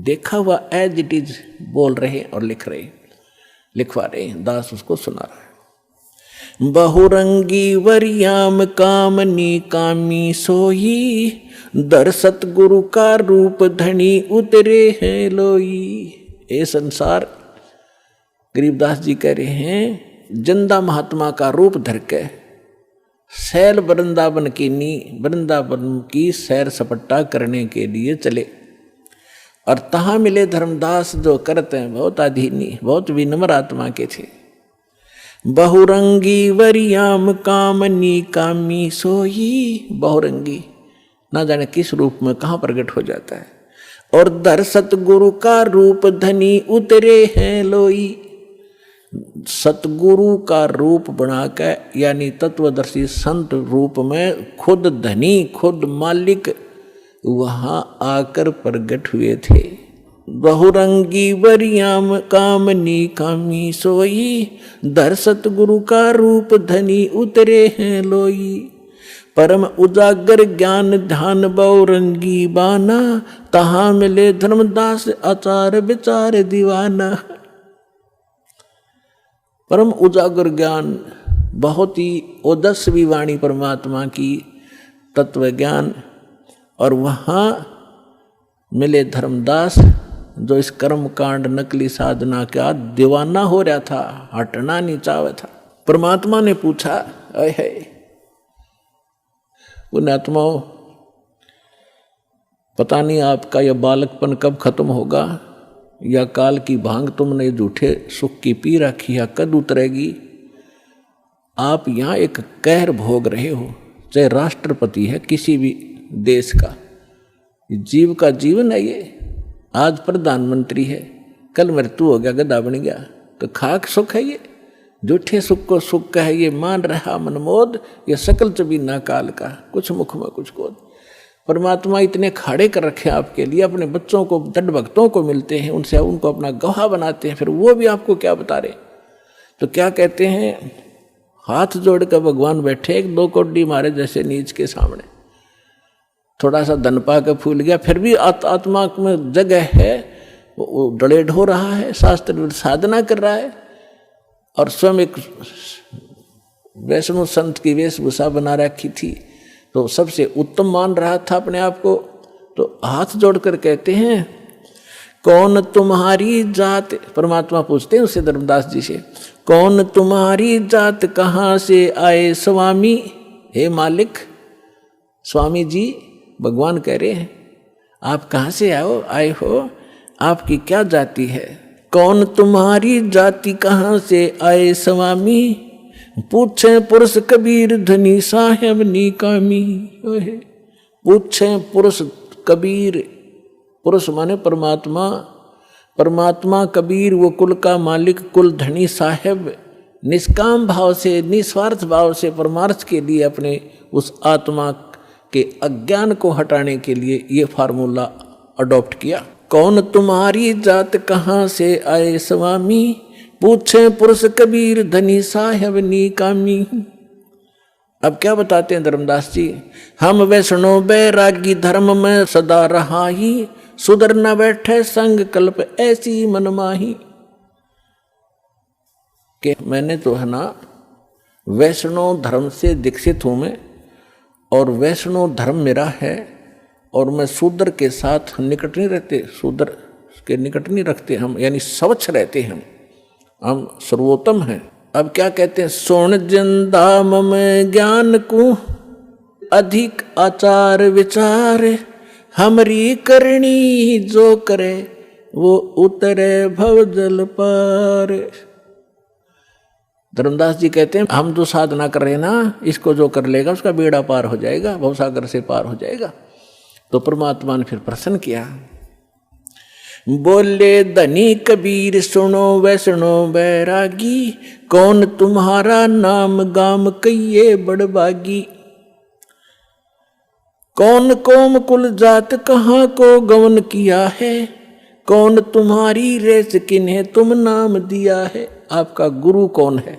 देखा हुआ एज इट इज बोल रहे और लिखवा रहे। दास उसको सुना रहा है। बहुरंगी वरियाम कामनी कामी सोई, दर सतगुरु का रूप धनी उतरे हैं लोई। ये संसार, गरीबदास जी कह रहे हैं, जिंदा महात्मा का रूप धर के सैल वृंदावन वृंदावन की सैर सपट्टा करने के लिए चले, और तहाँ मिले धर्मदास जो करते हैं बहुत अधीनी, बहुत विनम्र आत्मा के थे। बहुरंगी वरियाम कामनी कामी सोई, बहुरंगी ना जाने किस रूप में कहाँ प्रकट हो जाता है। और दर सतगुरु का रूप धनी उतरे हैं लोई, सतगुरु का रूप बनाकर यानी तत्वदर्शी संत रूप में खुद धनी, खुद मालिक वहाँ आकर प्रकट हुए थे। बहुरंगी वरियाम कामनी कामी सोई, दर सतगुरु का रूप धनी उतरे हैं लोई। परम उजागर ज्ञान ध्यान बहुरंगी बाना, तहाँ मिले धर्मदास आचार विचार दीवाना। परम उजागर ज्ञान, बहुत ही ओजस्वी वाणी परमात्मा की, तत्व ज्ञान, और वहाँ मिले धर्मदास जो इस कर्म कांड नकली साधना का दीवाना हो रहा था, हटना नहीं चाहता था। परमात्मा ने पूछा, अय है उन आत्माओं, पता नहीं आपका यह बालकपन कब खत्म होगा, या काल की भांग तुमने झूठे सुख की पी रखी है कद उतरेगी। आप यहाँ एक कहर भोग रहे हो, चाहे राष्ट्रपति है किसी भी देश का, जीव का जीवन है ये। आज प्रधानमंत्री है, कल मृत्यु हो गया, गधा बन गया, तो खाक सुख है ये। झूठे सुख को सुख कहे ये मान रहा मनमोद, ये सकल चबीना काल का, कुछ मुख में कुछ क्रोध। परमात्मा इतने खाड़े कर रखे आपके लिए, अपने बच्चों को दृढ़ भक्तों को मिलते हैं, उनसे उनको अपना गवाह बनाते हैं, फिर वो भी आपको क्या बता रहे। तो क्या कहते हैं, हाथ जोड़ कर भगवान बैठे एक दो कोडी मारे जैसे नीच के सामने। थोड़ा सा धन पा के फूल गया, फिर भी आत्मा में जगह है, वो डले ढो रहा है, शास्त्र साधना कर रहा है, और स्वयं एक वैष्णव संत की वेशभूषा बना रखी थी, तो सबसे उत्तम मान रहा था अपने आप को। तो हाथ जोड़कर कहते हैं, कौन तुम्हारी जात, परमात्मा पूछते हैं उससे धर्मदास जी से, कौन तुम्हारी जात कहाँ से आए स्वामी। हे मालिक, स्वामी जी भगवान कह रहे हैं आप कहाँ से आए हो, आपकी क्या जाति है। कौन तुम्हारी जाति कहाँ से आए स्वामी, पूछे पुरुष कबीर धनी साहेब निकामी। पूछे पुरुष कबीर, पुरुष माने परमात्मा, परमात्मा कबीर वो कुल का मालिक, कुल धनी साहेब निष्काम भाव से निस्वार्थ भाव से परमार्थ के लिए अपने उस आत्मा के अज्ञान को हटाने के लिए ये फार्मूला अडॉप्ट किया। कौन तुम्हारी जात कहाँ से आए स्वामी, पूछे पुरुष कबीर धनी साहेब निकामी। अब क्या बताते हैं धर्मदास जी, हम वैष्णव बैरागी धर्म में सदा रहा ही, सुधर न बैठे संग कल्प ऐसी मनमाही। कि मैंने तो है ना वैष्णव धर्म से दीक्षित हूँ मैं, और वैष्णव धर्म मेरा है, और मैं शूद्र के साथ निकट नहीं रहते, शूद्र के निकट नहीं रखते हम, यानी स्वच्छ रहते हैं हम सर्वोत्तम हैं। अब क्या कहते हैं, सोण जिंदाम में ज्ञान को अधिक आचार विचार, हमरी करनी जो करे वो उतरे भव जल पार। धर्मदास जी कहते हैं हम जो साधना कर रहे हैं ना, इसको जो कर लेगा उसका बेड़ा पार हो जाएगा, भवसागर से पार हो जाएगा। तो परमात्मा ने फिर प्रसन्न किया, बोले धनी कबीर सुनो वैष्णो बैरागी, कौन तुम्हारा नाम गाम कहिए बड़बागी। कौन कोम कुल जात कहाँ को गवन किया है, कौन तुम्हारी रेस किन्हें तुम नाम दिया है। आपका गुरु कौन है,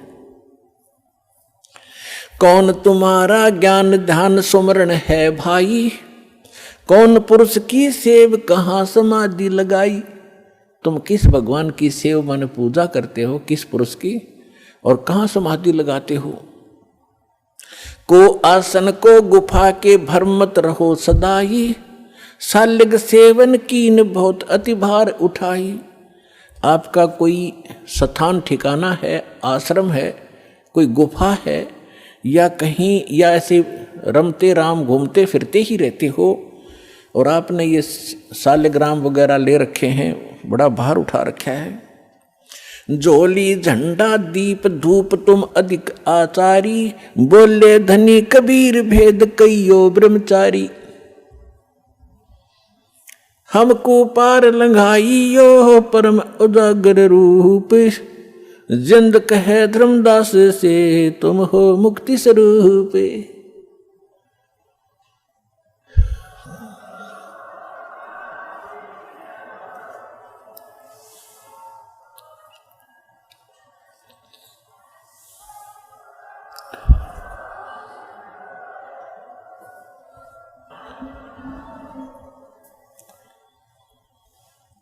कौन तुम्हारा ज्ञान ध्यान सुमरण है भाई, कौन पुरुष की सेव कहाँ समाधि लगाई। तुम किस भगवान की सेव माने पूजा करते हो, किस पुरुष की, और कहाँ समाधि लगाते हो। को आसन को गुफा के भरमत रहो सदाई, सालिग सेवन कीन बहुत अति भार उठाई। आपका कोई स्थान ठिकाना है, आश्रम है, कोई गुफा है, या कहीं, या ऐसे रमते राम घूमते फिरते ही रहते हो, और आपने ये सालिग्राम वगैरह ले रखे हैं, बड़ा भार उठा रखा है। झोली झंडा दीप धूप तुम अधिक आचारी, बोले धनी कबीर भेद कईयो ब्रह्मचारी। हमको पार लंघाइयो परम उजागर रूप, जिंद कहे धर्मदास से तुम हो मुक्ति स्वरूप।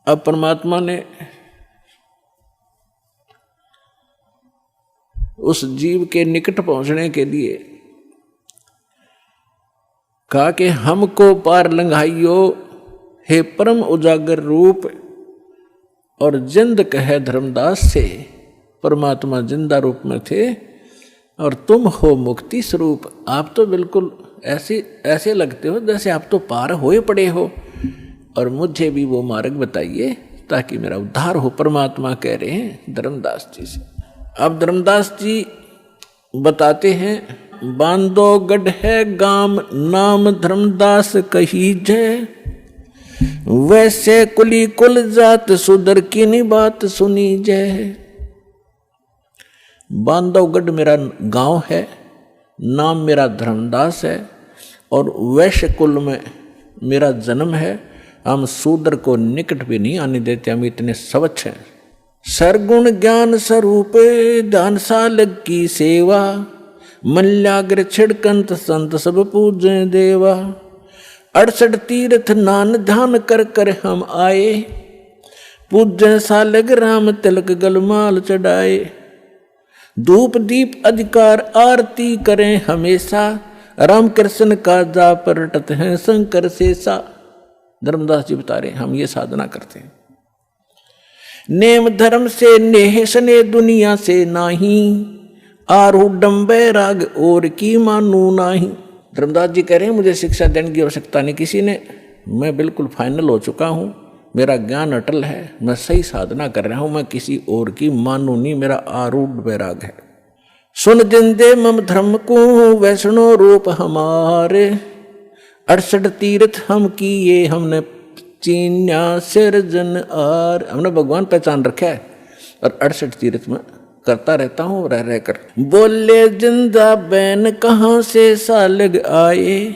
अब परमात्मा ने उस जीव के निकट पहुंचने के लिए कहा कि हमको पार लंघाइयो हे परम उजागर रूप, और जिंद कहे धर्मदास से। परमात्मा जिंदा रूप में थे, और तुम हो मुक्ति स्वरूप। आप तो बिल्कुल ऐसे लगते हो जैसे आप तो पार होए पड़े हो, और मुझे भी वो मार्ग बताइए ताकि मेरा उद्धार हो। परमात्मा कह रहे हैं धर्मदास जी से। अब धर्मदास जी बताते हैं, बांधो गढ़ है गाम नाम धर्मदास कही जय, वैसे कुली कुल जात सुधर की नी बात सुनी जय। बांधवगढ़ मेरा गांव है, नाम मेरा धर्मदास है और वैश्य कुल में मेरा जन्म है। हम शूद्र को निकट भी नहीं आने देते, हम इतने स्वच्छ हैं। सरगुण ज्ञान स्वरूप ध्यान सालग की सेवा, मल्याग्र छिड़कंत संत सब पूजे देवा। 68 तीर्थ नान ध्यान कर कर हम आए, पूजन सालग राम तिलक गलमाल चढ़ाए। धूप दीप अधिकार आरती करें हमेशा, राम कृष्ण का जा परटत हैं शंकर शेषा। धर्मदास जी बता रहे हम ये साधना करते हैं। नेम धर्म से नेह सने दुनिया से नाही, आरूढ़ बैराग और की मानू नाही। धर्मदास जी कह रहे हैं मुझे शिक्षा देने की आवश्यकता नहीं किसी ने, मैं बिल्कुल फाइनल हो चुका हूँ, मेरा ज्ञान अटल है, मैं सही साधना कर रहा हूँ, मैं किसी और की मानू नहीं, मेरा आरूढ़ बैराग है। सुन जिंदे मम धर्म को वैष्णो रूप हमारे, 68 तीर्थ हम किए हमने चीन्या सिरजन आर। हमने भगवान पहचान रखा है और 68 तीर्थ में करता रहता हूँ रह रह कर। बोले जिंदा बैन कहाँ से सालग आए,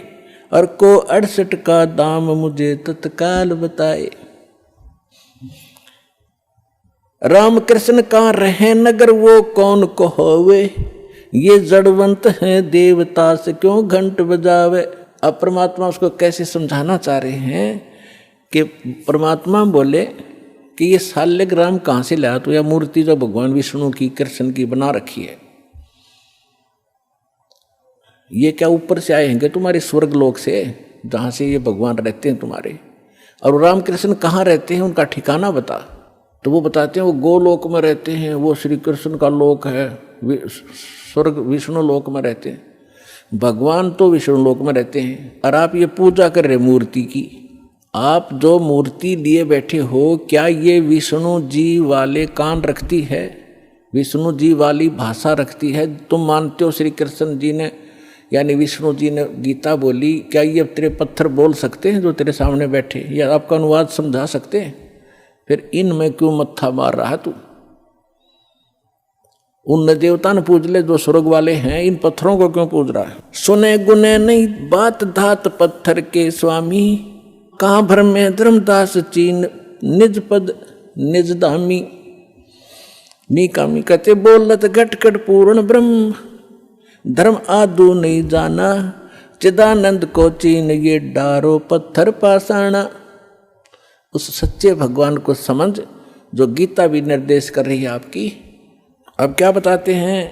और को 68 का दाम मुझे तत्काल बताए। राम कृष्ण का रहे नगर वो कौन को होवे, ये जड़वंत है देवता से क्यों घंट बजावे। अब परमात्मा उसको कैसे समझाना चाह रहे हैं कि परमात्मा बोले कि ये सालग राम कहाँ से लाया तो, या मूर्ति जो भगवान विष्णु की कृष्ण की बना रखी है, ये क्या ऊपर से आए हैं तुम्हारे स्वर्ग लोक से जहाँ से ये भगवान रहते हैं तुम्हारे, और राम कृष्ण कहाँ रहते हैं उनका ठिकाना बता। तो वो बताते हैं वो गोलोक में रहते हैं, वो श्री कृष्ण का लोक है, स्वर्ग विष्णु लोक में रहते हैं। भगवान तो विष्णु लोक में रहते हैं और आप ये पूजा कर रहे मूर्ति की। आप जो मूर्ति लिए बैठे हो, क्या ये विष्णु जी वाले कान रखती है, विष्णु जी वाली भाषा रखती है? तुम मानते हो श्री कृष्ण जी ने यानी विष्णु जी ने गीता बोली, क्या ये तेरे पत्थर बोल सकते हैं जो तेरे सामने बैठे, या आपका अनुवाद समझा सकते हैं? फिर इनमें क्यों मत्था मार रहा है तू? उन देवता ने पूज ले जो स्वर्ग वाले हैं, इन पत्थरों को क्यों पूज रहा है? सुने गुने नहीं बात धात पत्थर के स्वामी, कहाँ भर में धर्मदास चीन निज पद निज धामी। निकामी कहते बोलत घटकट पूर्ण ब्रह्म, धर्म आदू नहीं जाना, चिदानंद को चीन ये डारो पत्थर पाषाणा। उस सच्चे भगवान को समझ जो गीता भी निर्देश कर रही है आपकी। अब क्या बताते हैं?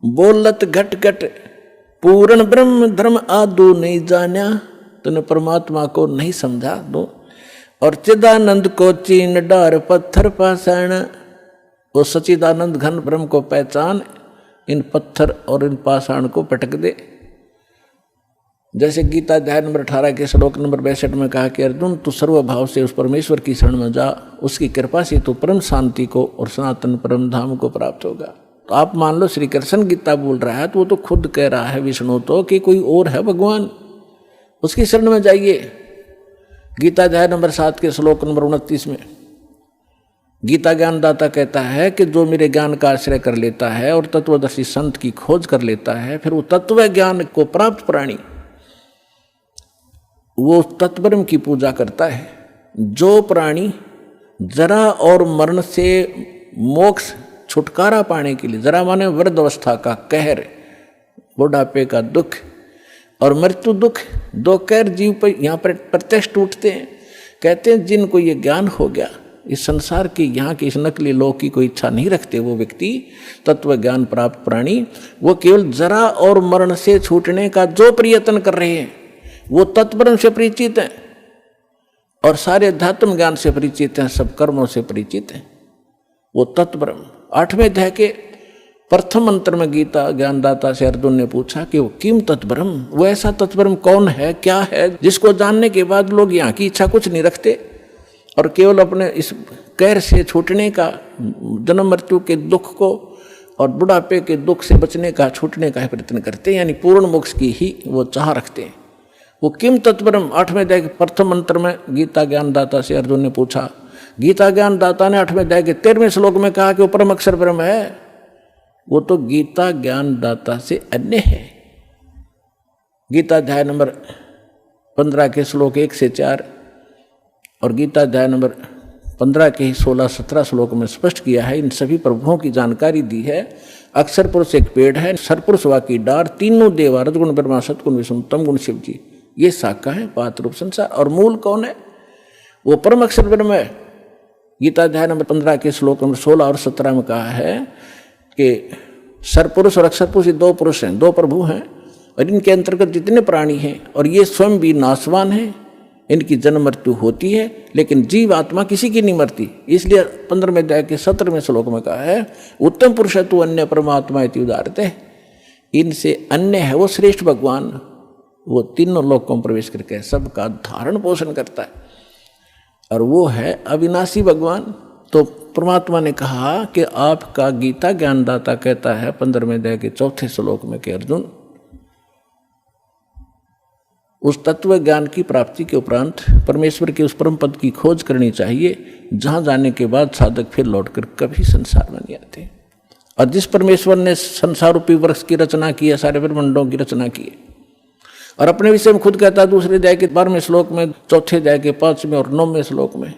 बोलत घट घट पूर्ण ब्रह्म, धर्म आदू नहीं जाना, तूने परमात्मा को नहीं समझा दो, और चिदानंद को चीन डार पत्थर पाषाण। वो सचिदानंद घन ब्रह्म को पहचान, इन पत्थर और इन पाषाण को पटक दे। जैसे गीता अध्याय नंबर 18 के श्लोक नंबर 62 में कहा कि अर्जुन तू सर्वभाव से उस परमेश्वर की शरण में जा, उसकी कृपा से तू परम शांति को और सनातन परम धाम को प्राप्त होगा। तो आप मान लो श्री कृष्ण गीता बोल रहा है तो वो तो खुद कह रहा है विष्णु तो कि कोई और है भगवान, उसकी शरण में जाइए। गीता अध्याय नंबर 7 के श्लोक नंबर 29 में गीता ज्ञानदाता कहता है कि जो मेरे ज्ञान का आश्रय कर लेता है और तत्वदर्शी संत की खोज कर लेता है, फिर वो तत्व ज्ञान को प्राप्त प्राणी वो तत्ब्रह्म की पूजा करता है। जो प्राणी जरा और मरण से मोक्ष छुटकारा पाने के लिए, जरा माने वृद्ध अवस्था का कहर, बुढ़ापे का दुख और मृत्यु दुख, दो कहर जीव पर यहाँ पर प्रत्यक्ष टूटते हैं। कहते हैं जिनको ये ज्ञान हो गया, इस संसार की यहाँ की इस नकली लोक की कोई इच्छा नहीं रखते वो व्यक्ति, तत्व ज्ञान प्राप्त प्राणी, वो केवल जरा और मरण से छूटने का जो प्रयत्न कर रहे हैं वो तत्ब्रह्म से परिचित हैं और सारे अध्यात्म ज्ञान से परिचित हैं, सब कर्मों से परिचित हैं। वो तत्ब्रह्म 8वें अध्याय के प्रथम मंत्र में गीता ज्ञानदाता से अर्जुन ने पूछा कि वो किम तत्ब्रह्म, वो ऐसा तत्ब्रह्म कौन है, क्या है जिसको जानने के बाद लोग यहाँ की इच्छा कुछ नहीं रखते और केवल अपने इस कहर से छूटने का, जन्म मृत्यु के दुख को और बुढ़ापे के दुख से बचने का, छूटने का प्रयत्न करते हैं, यानी पूर्ण मोक्ष की ही वो चाह रखते हैं। वो किम तत्ब्रह्म 8वें अध्याय के प्रथम मंत्र में गीता ज्ञानदाता से अर्जुन ने पूछा गीता ज्ञान दाता ने 8वें अध्याय के 13वें श्लोक में कहा कि वो परम अक्षर ब्रह्म है, वो तो गीता ज्ञान दाता से अन्य है। गीता अध्याय नंबर 15 के श्लोक 1 से 4 और गीता अध्याय नंबर 15 के ही 16-17 श्लोक में स्पष्ट किया है, इन सभी प्रभुओं की जानकारी दी है। अक्षर पुरुष एक पेड़ है, सरपुरुष वा की डार, तीनों देवा रजगुण ब्रह्मा सतगुण विष्णु तम गुण शिव जी, ये शाखा है पात रूप संसार। और मूल कौन है? वो परम अक्षर ब्रह्म है। गीता अध्याय नंबर 15 के श्लोक नंबर 16 और 17 में कहा है कि सरपुरुष और अक्षर पुरुष दो पुरुष हैं, दो प्रभु हैं, और इनके अंतर्गत जितने प्राणी हैं और ये स्वयं भी नाशवान हैं, इनकी जन्म मृत्यु होती है, लेकिन जीव आत्मा किसी की नहीं मरती। इसलिए 15वें अध्याय के 17वें श्लोक में कहा है उत्तम पुरुष तु अन्य परमात्मा इति उदाहरते, इनसे अन्य है वो श्रेष्ठ भगवान, वो तीनों लोकों में प्रवेश करके सबका धारण पोषण करता है, और वो है अविनाशी भगवान। तो परमात्मा ने कहा कि आपका गीता ज्ञानदाता कहता है 15वें अध्याय के 4थे श्लोक में कि अर्जुन, उस तत्व ज्ञान की प्राप्ति के उपरांत परमेश्वर के उस परम पद की खोज करनी चाहिए, जहां जाने के बाद साधक फिर लौटकर कभी संसार में नहीं आते। और जिस परमेश्वर ने संसार रूपी वृक्ष की रचना की है, सारे ब्रह्मांडों की रचना की है, और अपने विषय में खुद कहता है दूसरे अध्याय के 12वें श्लोक में, चौथे अध्याय के 5वें और 9वें श्लोक में,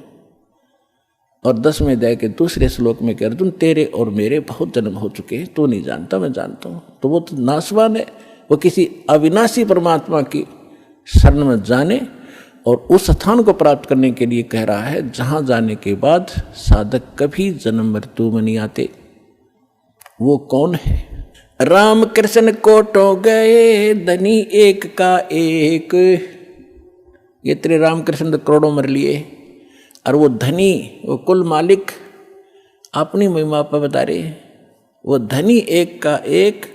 और 10वें अध्याय के दूसरे श्लोक में कि अर्जुन तेरे और मेरे बहुत जन्म हो चुके हैं, तू नहीं जानता मैं जानता हूँ। तो वो तो नाशवान है, वो किसी अविनाशी परमात्मा की शरण में जाने और उस स्थान को प्राप्त करने के लिए कह रहा है जहां जाने के बाद साधक कभी जन्म मृत्यु में नहीं आते। वो कौन है? राम कृष्ण कोटो गए धनी एक का एक, ये तेरे राम कृष्ण करोड़ों मर लिए, और वो धनी, वो कुल मालिक अपनी महिमा पर बता रहे, वो धनी एक का एक,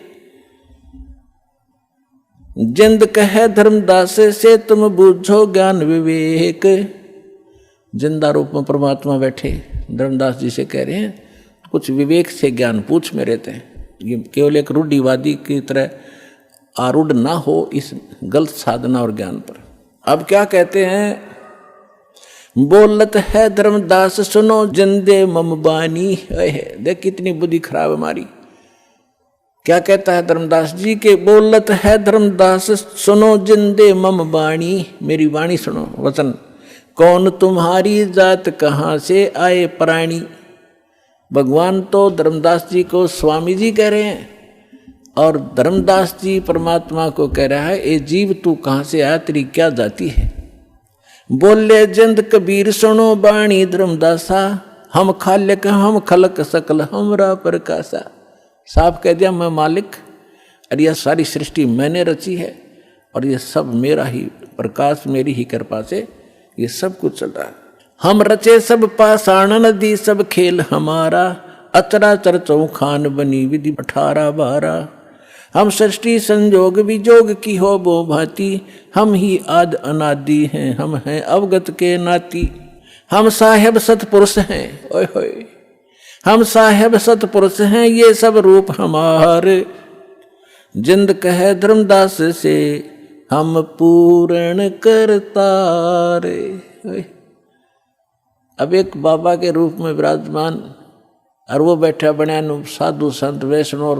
जिंद कहे धर्मदास से तुम बूझो ज्ञान विवेक। जिंदा रूप में परमात्मा बैठे धर्मदास जी से कह रहे हैं कुछ विवेक से ज्ञान पूछ में रहते हैं, ये केवल एक रूढ़िवादी की तरह आरूढ़ ना हो इस गलत साधना और ज्ञान पर। अब क्या कहते हैं? बोलत है धर्मदास सुनो जिंदे मम बानी। देख कितनी बुद्धि खराब हमारी। क्या कहता है धर्मदास जी के? बोलत है धर्मदास सुनो जिंदे मम बाणी, मेरी वाणी सुनो, वचन। कौन तुम्हारी जात कहाँ से आए प्राणी। भगवान तो धर्मदास जी को स्वामी जी कह रहे हैं, और धर्मदास जी परमात्मा को कह रहा है ए जीव तू कहाँ से आया, तेरी क्या जाति है। बोले जिंद कबीर सुनो बाणी धर्मदासा, हम खालिक हम खलक सकल हमरा प्रकाशा। साफ कह दिया मैं मालिक, और यह सारी सृष्टि मैंने रची है, और ये सब मेरा ही प्रकाश, मेरी ही कृपा से ये सब कुछ चल रहा है। हम रचे सब पाषाण नदी सब खेल हमारा, अचराचर चौखान बनी विधि 18-12। हम सृष्टि संजोग विजोग की हो बो भांति, हम ही आद अनादि हैं, हम हैं अवगत के नाती। हम साहेब सतपुरुष हैं, ओए होए, हम साहेब सतपुरुष हैं, ये सब रूप हमारे। जिंद कहे धर्मदास से हम पूर्ण करतारे। अब एक बाबा के रूप में विराजमान, और वो बैठा बना साधु संत वैष्णव और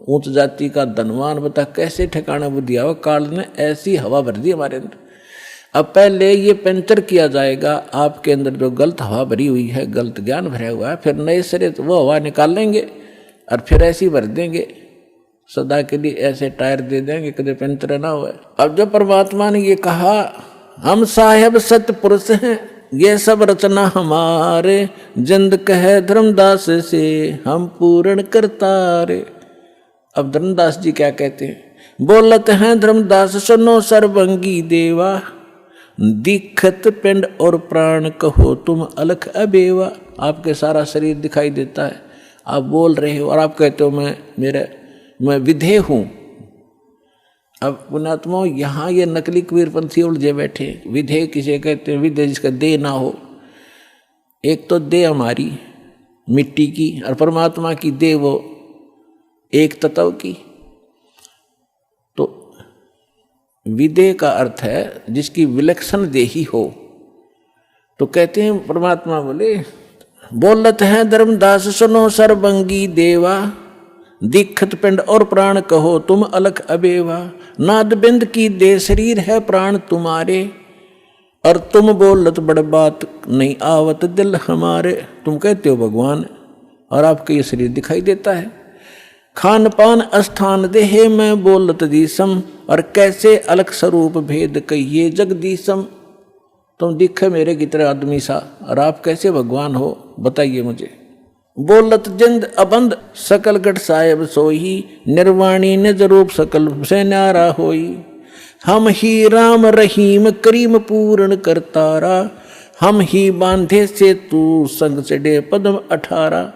ऊंच जाति का धनवान, बता कैसे ठिकाना बुद्धि आओ। काल ने ऐसी हवा भर दी हमारे अंदर। अब पहले ये पंचर किया जाएगा आपके अंदर जो गलत हवा भरी हुई है, गलत ज्ञान भरा हुआ है, फिर नए सिरे वो हवा निकाल लेंगे और फिर ऐसी भर देंगे, सदा के लिए ऐसे टायर दे देंगे कभी पंचर ना हुआ। अब जब परमात्मा ने ये कहा हम साहेब सतपुरुष हैं, ये सब रचना हमारे, जिंद कहे धर्मदास से हम पूर्ण करतारे। अब धर्मदास जी क्या कहते हैं? बोलत हैं धर्मदास सुनो सर्वंगी देवा, दिखत पिंड और प्राण कहो तुम अलख अबेवा। आपके सारा शरीर दिखाई देता है, आप बोल रहे हो और आप कहते हो मैं विधेय हूँ। अब पुणात्मा यहाँ ये नकली कबीरपंथी उलझे बैठे। विधेय किसे कहते हैं? विधेय जिसका देह ना हो। एक तो देह हमारी मिट्टी की, और परमात्मा की देह वो एक तत्व की। तो विधेय का अर्थ है जिसकी विलक्षण देही हो, तो कहते हैं परमात्मा बोले, बोलत है धर्मदास सुनो सर्वंगी देवा, दीक्षित पिंड और प्राण कहो तुम अलख अबेवा। नाद बिंद की दे शरीर है प्राण तुम्हारे, और तुम बोलत बड़ बात नहीं आवत दिल हमारे। तुम कहते हो भगवान और आपका ये शरीर दिखाई देता है। खान पान स्थान देहे मैं बोलत दीसम, और कैसे अलग स्वरूप भेद कहिए जगदीशम। तुम दिखे मेरे की तरह आदमी सा, और आप कैसे भगवान हो बताइए मुझे। बोलत जिंद अबंद सकल गढ़ साहेब सोही, निर्वाणी निज रूप सकल से न्यारा होई। हम ही राम रहीम करीम पूर्ण करतारा, हम ही बांधे से तू संग चढ़े पद्म 18।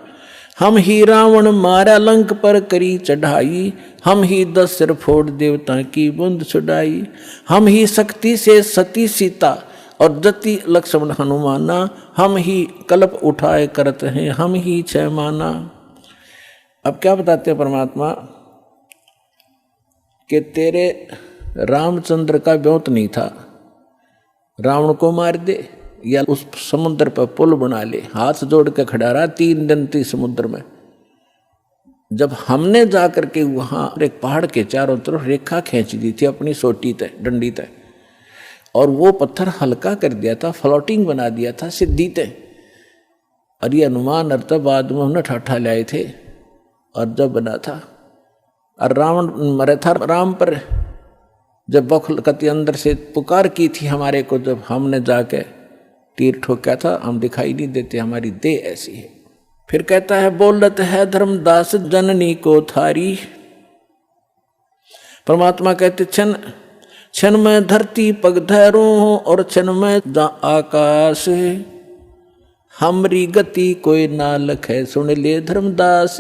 हम ही रावण मारा लंक पर करी चढ़ाई, हम ही 10 सिर फोड़ देवता की बूंद छुड़ाई। हम ही शक्ति से सती सीता और जति लक्ष्मण हनुमाना, हम ही कल्प उठाए करते हैं हम ही 6 माना। अब क्या बताते हैं परमात्मा कि तेरे रामचंद्र का ब्योत नहीं था, रावण को मार दे या उस समुद्र पर पुल बना ले। हाथ जोड़ के खड़ा रहा 3 दिन थी समुद्र में। जब हमने जाकर के वहां एक पहाड़ के चारों तरफ रेखा खींच दी थी अपनी सोटी तय डंडी तय, और वो पत्थर हल्का कर दिया था, फ्लोटिंग बना दिया था सिद्धि तय। और ये अनुमान अर्थ बाद में उन्हें ठाठा लाए थे, और जब बना था और रावण मरे था राम पर, जब बखलकती अंदर से पुकार की थी हमारे को, जब हमने जाके तीर ठोका था, हम दिखाई नहीं देते, हमारी देह ऐसी है। फिर कहता है बोलत है धर्मदास जननी को थारी। परमात्मा कहते क्षण क्षण में धरती पग धैरू हूं, और क्षण में आकाश। हमरी गति कोई ना लखे सुन ले धर्मदास।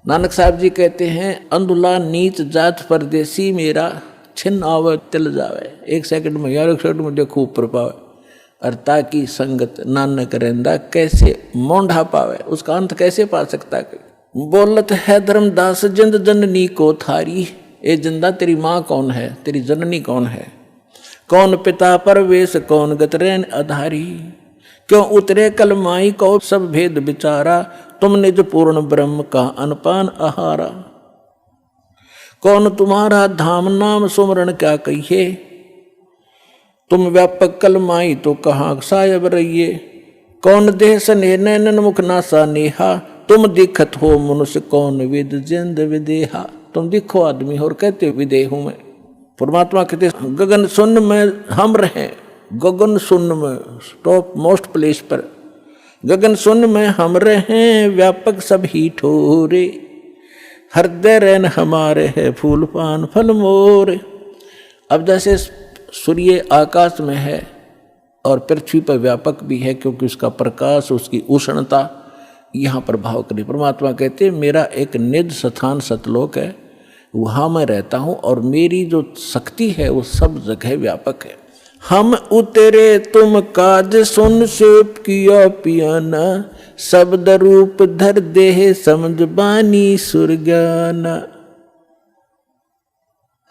नानक साहब जी कहते हैं अंधुला नीच जात परदेसी मेरा, छिन्न आवे तिल जावे। 1 सेकंड में यार 1 सेकंड में देखो ऊपर पावे, और ताकि संगत नानक रहंदा कैसे मोंढा पावे, उसका अंत कैसे पा सकता है। बोलत है धर्मदास जिंद जननी को थारी। ए जिंदा तेरी माँ कौन है, तेरी जननी कौन है। कौन पिता परवेश कौन गतरैन आधारी, क्यों उतरे कल माई को सब भेद विचारा। तुम निज पूर्ण ब्रह्म का अनपान आहारा। कौन तुम्हारा धाम नाम सुमरण क्या कहिए, तुम व्यापक कल माई तो कहाँ सायब रहिए। कौन देह स्नेह नैनन मुख नासा नेहा, तुम दिखत हो मनुष्य कौन विद जिंद विदेहा। तुम दिखो आदमी हो और कहते हो विदेह हूं मैं। परमात्मा कहते गगन शून्य में हम रहे, गगन शून्य में टॉप मोस्ट प्लेस पर, गगन शून्य में हम रहे व्यापक सभी ठोरे। हृदय रैन हमारे है फूल पान फल मोर। अब जैसे सूर्य आकाश में है और पृथ्वी पर व्यापक भी है, क्योंकि उसका प्रकाश उसकी उष्णता यहाँ पर भाव करी। परमात्मा कहते हैं मेरा एक निज स्थान सतलोक है, वहाँ मैं रहता हूँ, और मेरी जो शक्ति है वो सब जगह व्यापक है। हम उतरे तुम काज सुन सेप किया पियाना, शब्द रूप धर देह समझ बानी सुरगाना।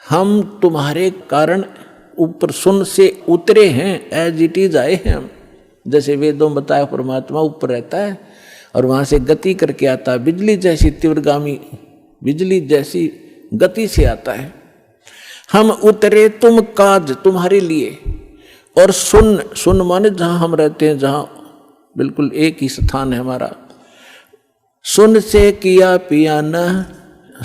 हम तुम्हारे कारण ऊपर सुन से उतरे हैं, एज इट इज आए हैं हम। जैसे वेदों में बताया परमात्मा ऊपर रहता है और वहां से गति करके आता है, बिजली जैसी तीव्रगामी बिजली जैसी गति से आता है। हम उतरे तुम काज तुम्हारे लिए, और सुन सुन माने जहां हम रहते हैं, जहां बिल्कुल एक ही स्थान है हमारा। सुन से किया पियाना,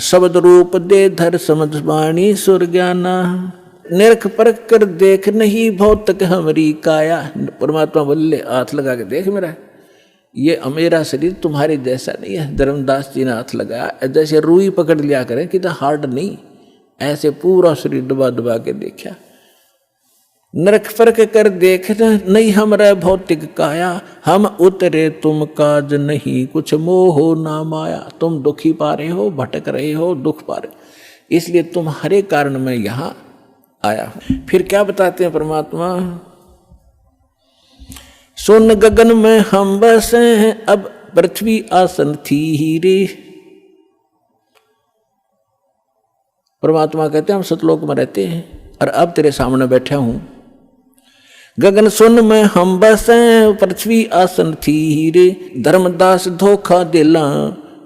शब्द रूप दे धर समझ बाणी सुरज्ञाना। निरख परख कर देख नहीं भौतिक हमारी काया। परमात्मा बोले हाथ लगा के देख मेरा, ये मेरा शरीर तुम्हारे जैसा नहीं है। धर्मदास जी ने हाथ लगाया, जैसे रुई पकड़ लिया करें कि तो हार्ड नहीं, ऐसे पूरा शरीर दबा दबा के देखा। नरक फर्क कर देखना नहीं हमरा भौतिक काया, हम उतरे तुम काज नहीं कुछ मोह ना माया। तुम दुखी पा रहे हो, भटक रहे हो, दुख पा रहे, इसलिए तुम्हारे कारण मैं यहां आया हूं। फिर क्या बताते हैं परमात्मा, सुन गगन में हम बसे हैं, अब पृथ्वी आसन थी ही रे। परमात्मा कहते हैं हम सतलोक में रहते हैं और अब तेरे सामने बैठा हूं। गगन सुन में हम बसें, पृथ्वी आसन थीर, धर्मदास धोखा दिला,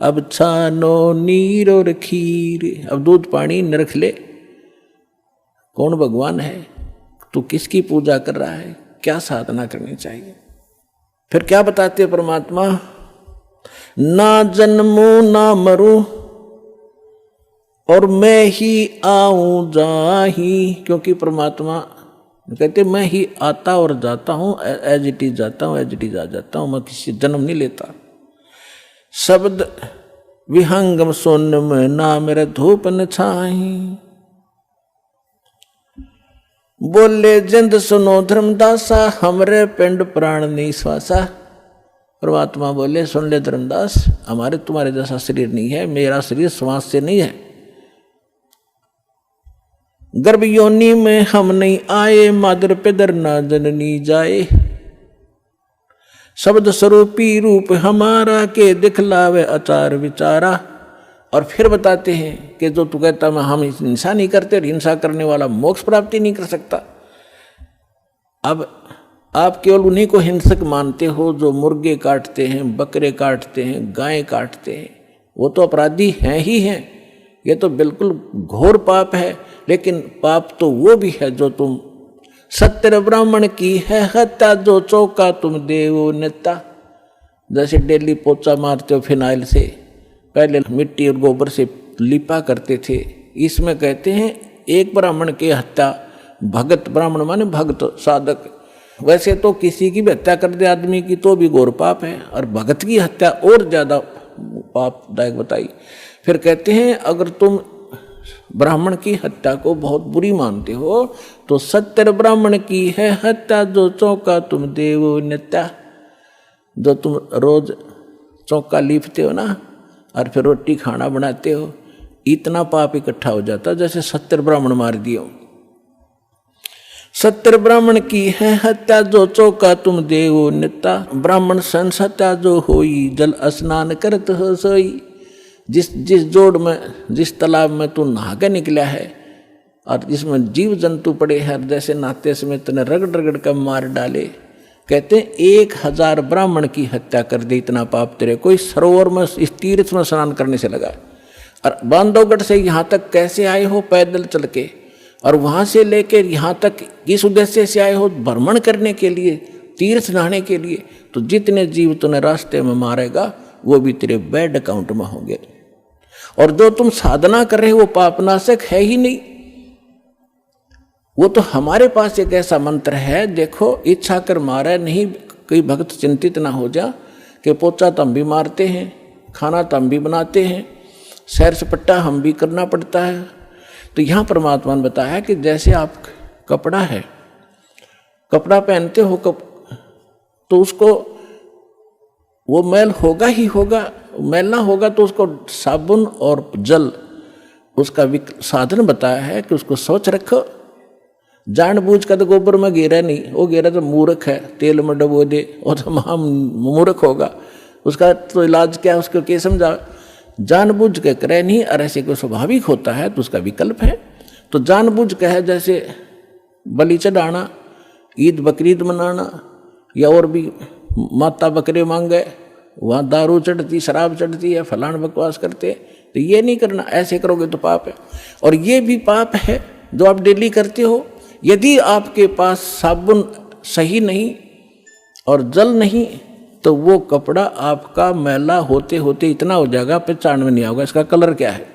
अब छानो नीर और खीर। अब दूध पानी न रख ले। कौन भगवान है? तू किसकी पूजा कर रहा है? क्या साधना करनी चाहिए? फिर क्या बताते परमात्मा? ना जन्मूं ना मरूं और मैं ही आऊं जाही। क्योंकि परमात्मा कहते मैं ही आता और जाता हूं, एज इट इज जाता हूं, एज इट इज आ जाता हूं, मैं किसी जन्म नहीं लेता। शब्द विहंगम सोन में ना मेरा धूप न छाही। बोले जिंद सुनो धर्मदासा, हमरे पिंड प्राण निश्वासा। परमात्मा बोले सुन ले धर्मदास, हमारे तुम्हारे जैसा शरीर नहीं है, मेरा शरीर श्वास से नहीं है। गर्भ योनि में हम नहीं आए, मादर पिदर ना जननी जाए। शब्द स्वरूपी रूप हमारा, के दिखलावे आचार विचारा। और फिर बताते हैं कि जो तू कहता मैं हम हिंसा नहीं करते, और हिंसा करने वाला मोक्ष प्राप्ति नहीं कर सकता। अब आप केवल उन्हीं को हिंसक मानते हो जो मुर्गे काटते हैं, बकरे काटते हैं, गायें काटते हैं। वो तो अपराधी हैं ही हैं, ये तो बिल्कुल घोर पाप है। लेकिन पाप तो वो भी है जो तुम सत्य ब्राह्मण की है हत्या, जो चौका तुम देवो नेता। जैसे डेली पोचा मारते हो फिनाइल से, पहले मिट्टी और गोबर से लिपा करते थे। इसमें कहते हैं एक ब्राह्मण की हत्या, भगत ब्राह्मण माने भक्त साधक, वैसे तो किसी की भी हत्या कर दे आदमी की तो भी घोर पाप है, और भगत की हत्या और ज्यादा पापदायक बताई। फिर कहते हैं अगर तुम ब्राह्मण की हत्या को बहुत बुरी मानते हो तो सत्तर ब्राह्मण की है हत्या, जो चौका तुम देवो नित्या। जो तुम रोज चौका लीपते हो ना और फिर रोटी खाना बनाते हो, इतना पाप इकट्ठा हो जाता जैसे 70 ब्राह्मण मार दियो। 70 ब्राह्मण की है हत्या, जो चौका तुम देवो नित्या। ब्राह्मण संस हत्या जो होई, जल स्नान करत हो सोई। जिस जोड़ में, जिस तालाब में तू नहा के निकला है और जिसमें जीव जंतु पड़े हैं, जैसे नहाते समय तूने रगड़ रगड़ कर मार डाले। कहते हैं 1000 ब्राह्मण की हत्या कर दी, इतना पाप तेरे कोई सरोवर में इस तीर्थ में स्नान करने से लगा। और बांधवगढ़ से यहाँ तक कैसे आए हो? पैदल चल के। और वहाँ से लेकर यहाँ तक किस उद्देश्य से आए हो? भ्रमण करने के लिए, तीर्थ नहाने के लिए। तो जितने जीव तूने रास्ते में मारेगा वो भी तेरे बैड अकाउंट में होंगे। और जो तुम साधना कर रहे हो वो पापनाशक है ही नहीं। वो तो हमारे पास एक ऐसा मंत्र है, देखो इच्छा कर मारे नहीं। कोई भक्त चिंतित ना हो जा कि पोचा तो हम भी मारते हैं, खाना तो हम भी बनाते हैं, सैर सपट्टा हम भी करना पड़ता है। तो यहाँ परमात्मा ने बताया कि जैसे आप कपड़ा है, कपड़ा पहनते हो तो उसको वो मैल होगा ही होगा। मैल ना होगा तो उसको साबुन और जल उसका साधन बताया है कि उसको स्वच्छ रखो। जानबूझ कर तो गोबर में गिरा नहीं, वो गिरा तो मूर्ख है, तेल में डबो दे वो तो महा मूर्ख होगा। उसका तो इलाज क्या है, उसको क्या समझा? जानबूझ के करे नहीं, और ऐसे को स्वाभाविक होता है तो उसका विकल्प है। तो जानबूझ के है जैसे बलि चढ़ाना, ईद बकरीद मनाना, या और भी माता बकरे मांगे, वहाँ दारू चढ़ती, शराब चढ़ती है, फलान बकवास करते, तो ये नहीं करना। ऐसे करोगे तो पाप है। और ये भी पाप है जो आप डेली करते हो। यदि आपके पास साबुन सही नहीं और जल नहीं तो वो कपड़ा आपका मैला होते होते इतना हो जाएगा पहचान में नहीं आएगा इसका कलर क्या है।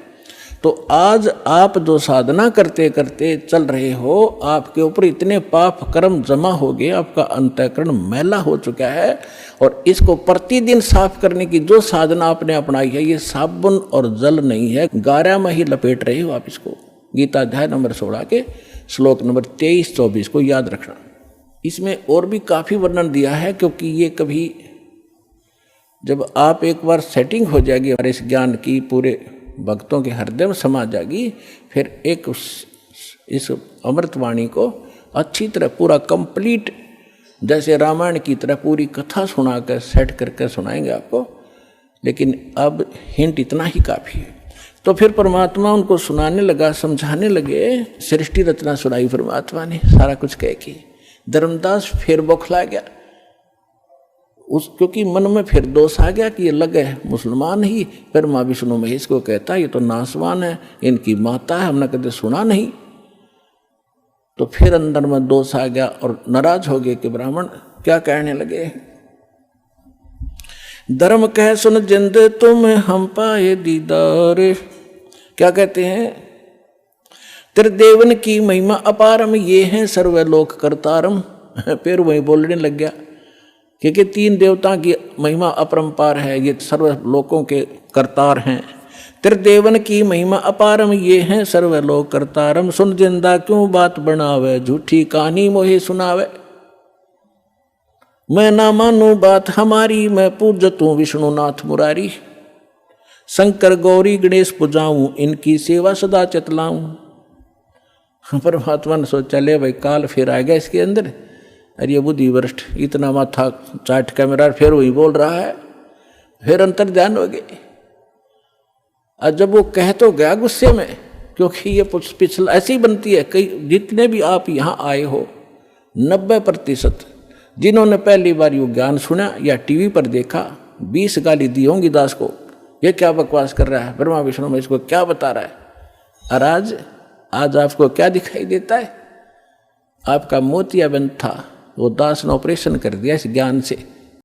तो आज आप जो साधना करते करते चल रहे हो, आपके ऊपर इतने पाप कर्म जमा हो गए, आपका अंतःकरण मैला हो चुका है। और इसको प्रतिदिन साफ करने की जो साधना आपने अपनाई है, ये साबुन और जल नहीं है, गारा में ही लपेट रहे हो आप इसको। गीता अध्याय नंबर 16 के श्लोक नंबर 23-24 को याद रखना। इसमें और भी काफ़ी वर्णन दिया है, क्योंकि ये कभी जब आप एक बार सेटिंग हो जाएगी और इस ज्ञान की पूरे भक्तों के हृदय में समा जाएगी, फिर एक इस अमृतवाणी को अच्छी तरह पूरा कंप्लीट जैसे रामायण की तरह पूरी कथा सुना कर सेट करके सुनाएंगे आपको। लेकिन अब हिंट इतना ही काफ़ी है। तो फिर परमात्मा उनको सुनाने लगा, समझाने लगे। सृष्टि रचना सुनाई परमात्मा ने, सारा कुछ कह के धर्मदास फिर बौखला गया, क्योंकि मन में फिर दोष आ गया कि ये लगे मुसलमान ही, फिर माँ विष्णु महेश को कहता ये तो नासवान है, इनकी माता है, हमने कभी सुना नहीं। तो फिर अंदर में दोष आ गया और नाराज हो गए कि ब्राह्मण क्या कहने लगे, धर्म कह सुन जिंद तुम हम पाए दीदार। क्या कहते हैं, तेरे देवन की महिमा अपारम, ये है सर्वलोक करतारम। फिर वही बोलने लग गया क्योंकि 3 देवता की महिमा अपरंपार है, ये सर्वलोकों के करतार हैं। तेरे देवन की महिमा अपारम, ये है सर्वलोक करतारम। सुन जिंदा क्यों बात बनावे, झूठी कहानी मोहे सुनावे। मैं ना मानू बात हमारी, मैं पूजतूं विष्णुनाथ मुरारी। शंकर गौरी गणेश पुजाऊं, इनकी सेवा सदा चतलाऊं। परमात्मा ने सोचा ले भाई काल फिर आ गया इसके अंदर, अरे ये बुद्धि भ्रष्ट, इतना माथा चाट का मेरा फिर वही बोल रहा है। फिर अंतर ध्यान हो गए। और जब वो कह तो गया गुस्से में, क्योंकि ये पिछला ऐसी बनती है, कई जितने भी आप यहाँ आए हो 90% जिन्होंने पहली बार ये ज्ञान सुना या टीवी पर देखा, 20 गाली दी होंगी दास को, ये क्या बकवास कर रहा है, ब्रह्मा विष्णु में इसको क्या बता रहा है। और आज आपको क्या दिखाई देता है, आपका मोतियाबिंद था, वो दास ने ऑपरेशन कर दिया इस ज्ञान से।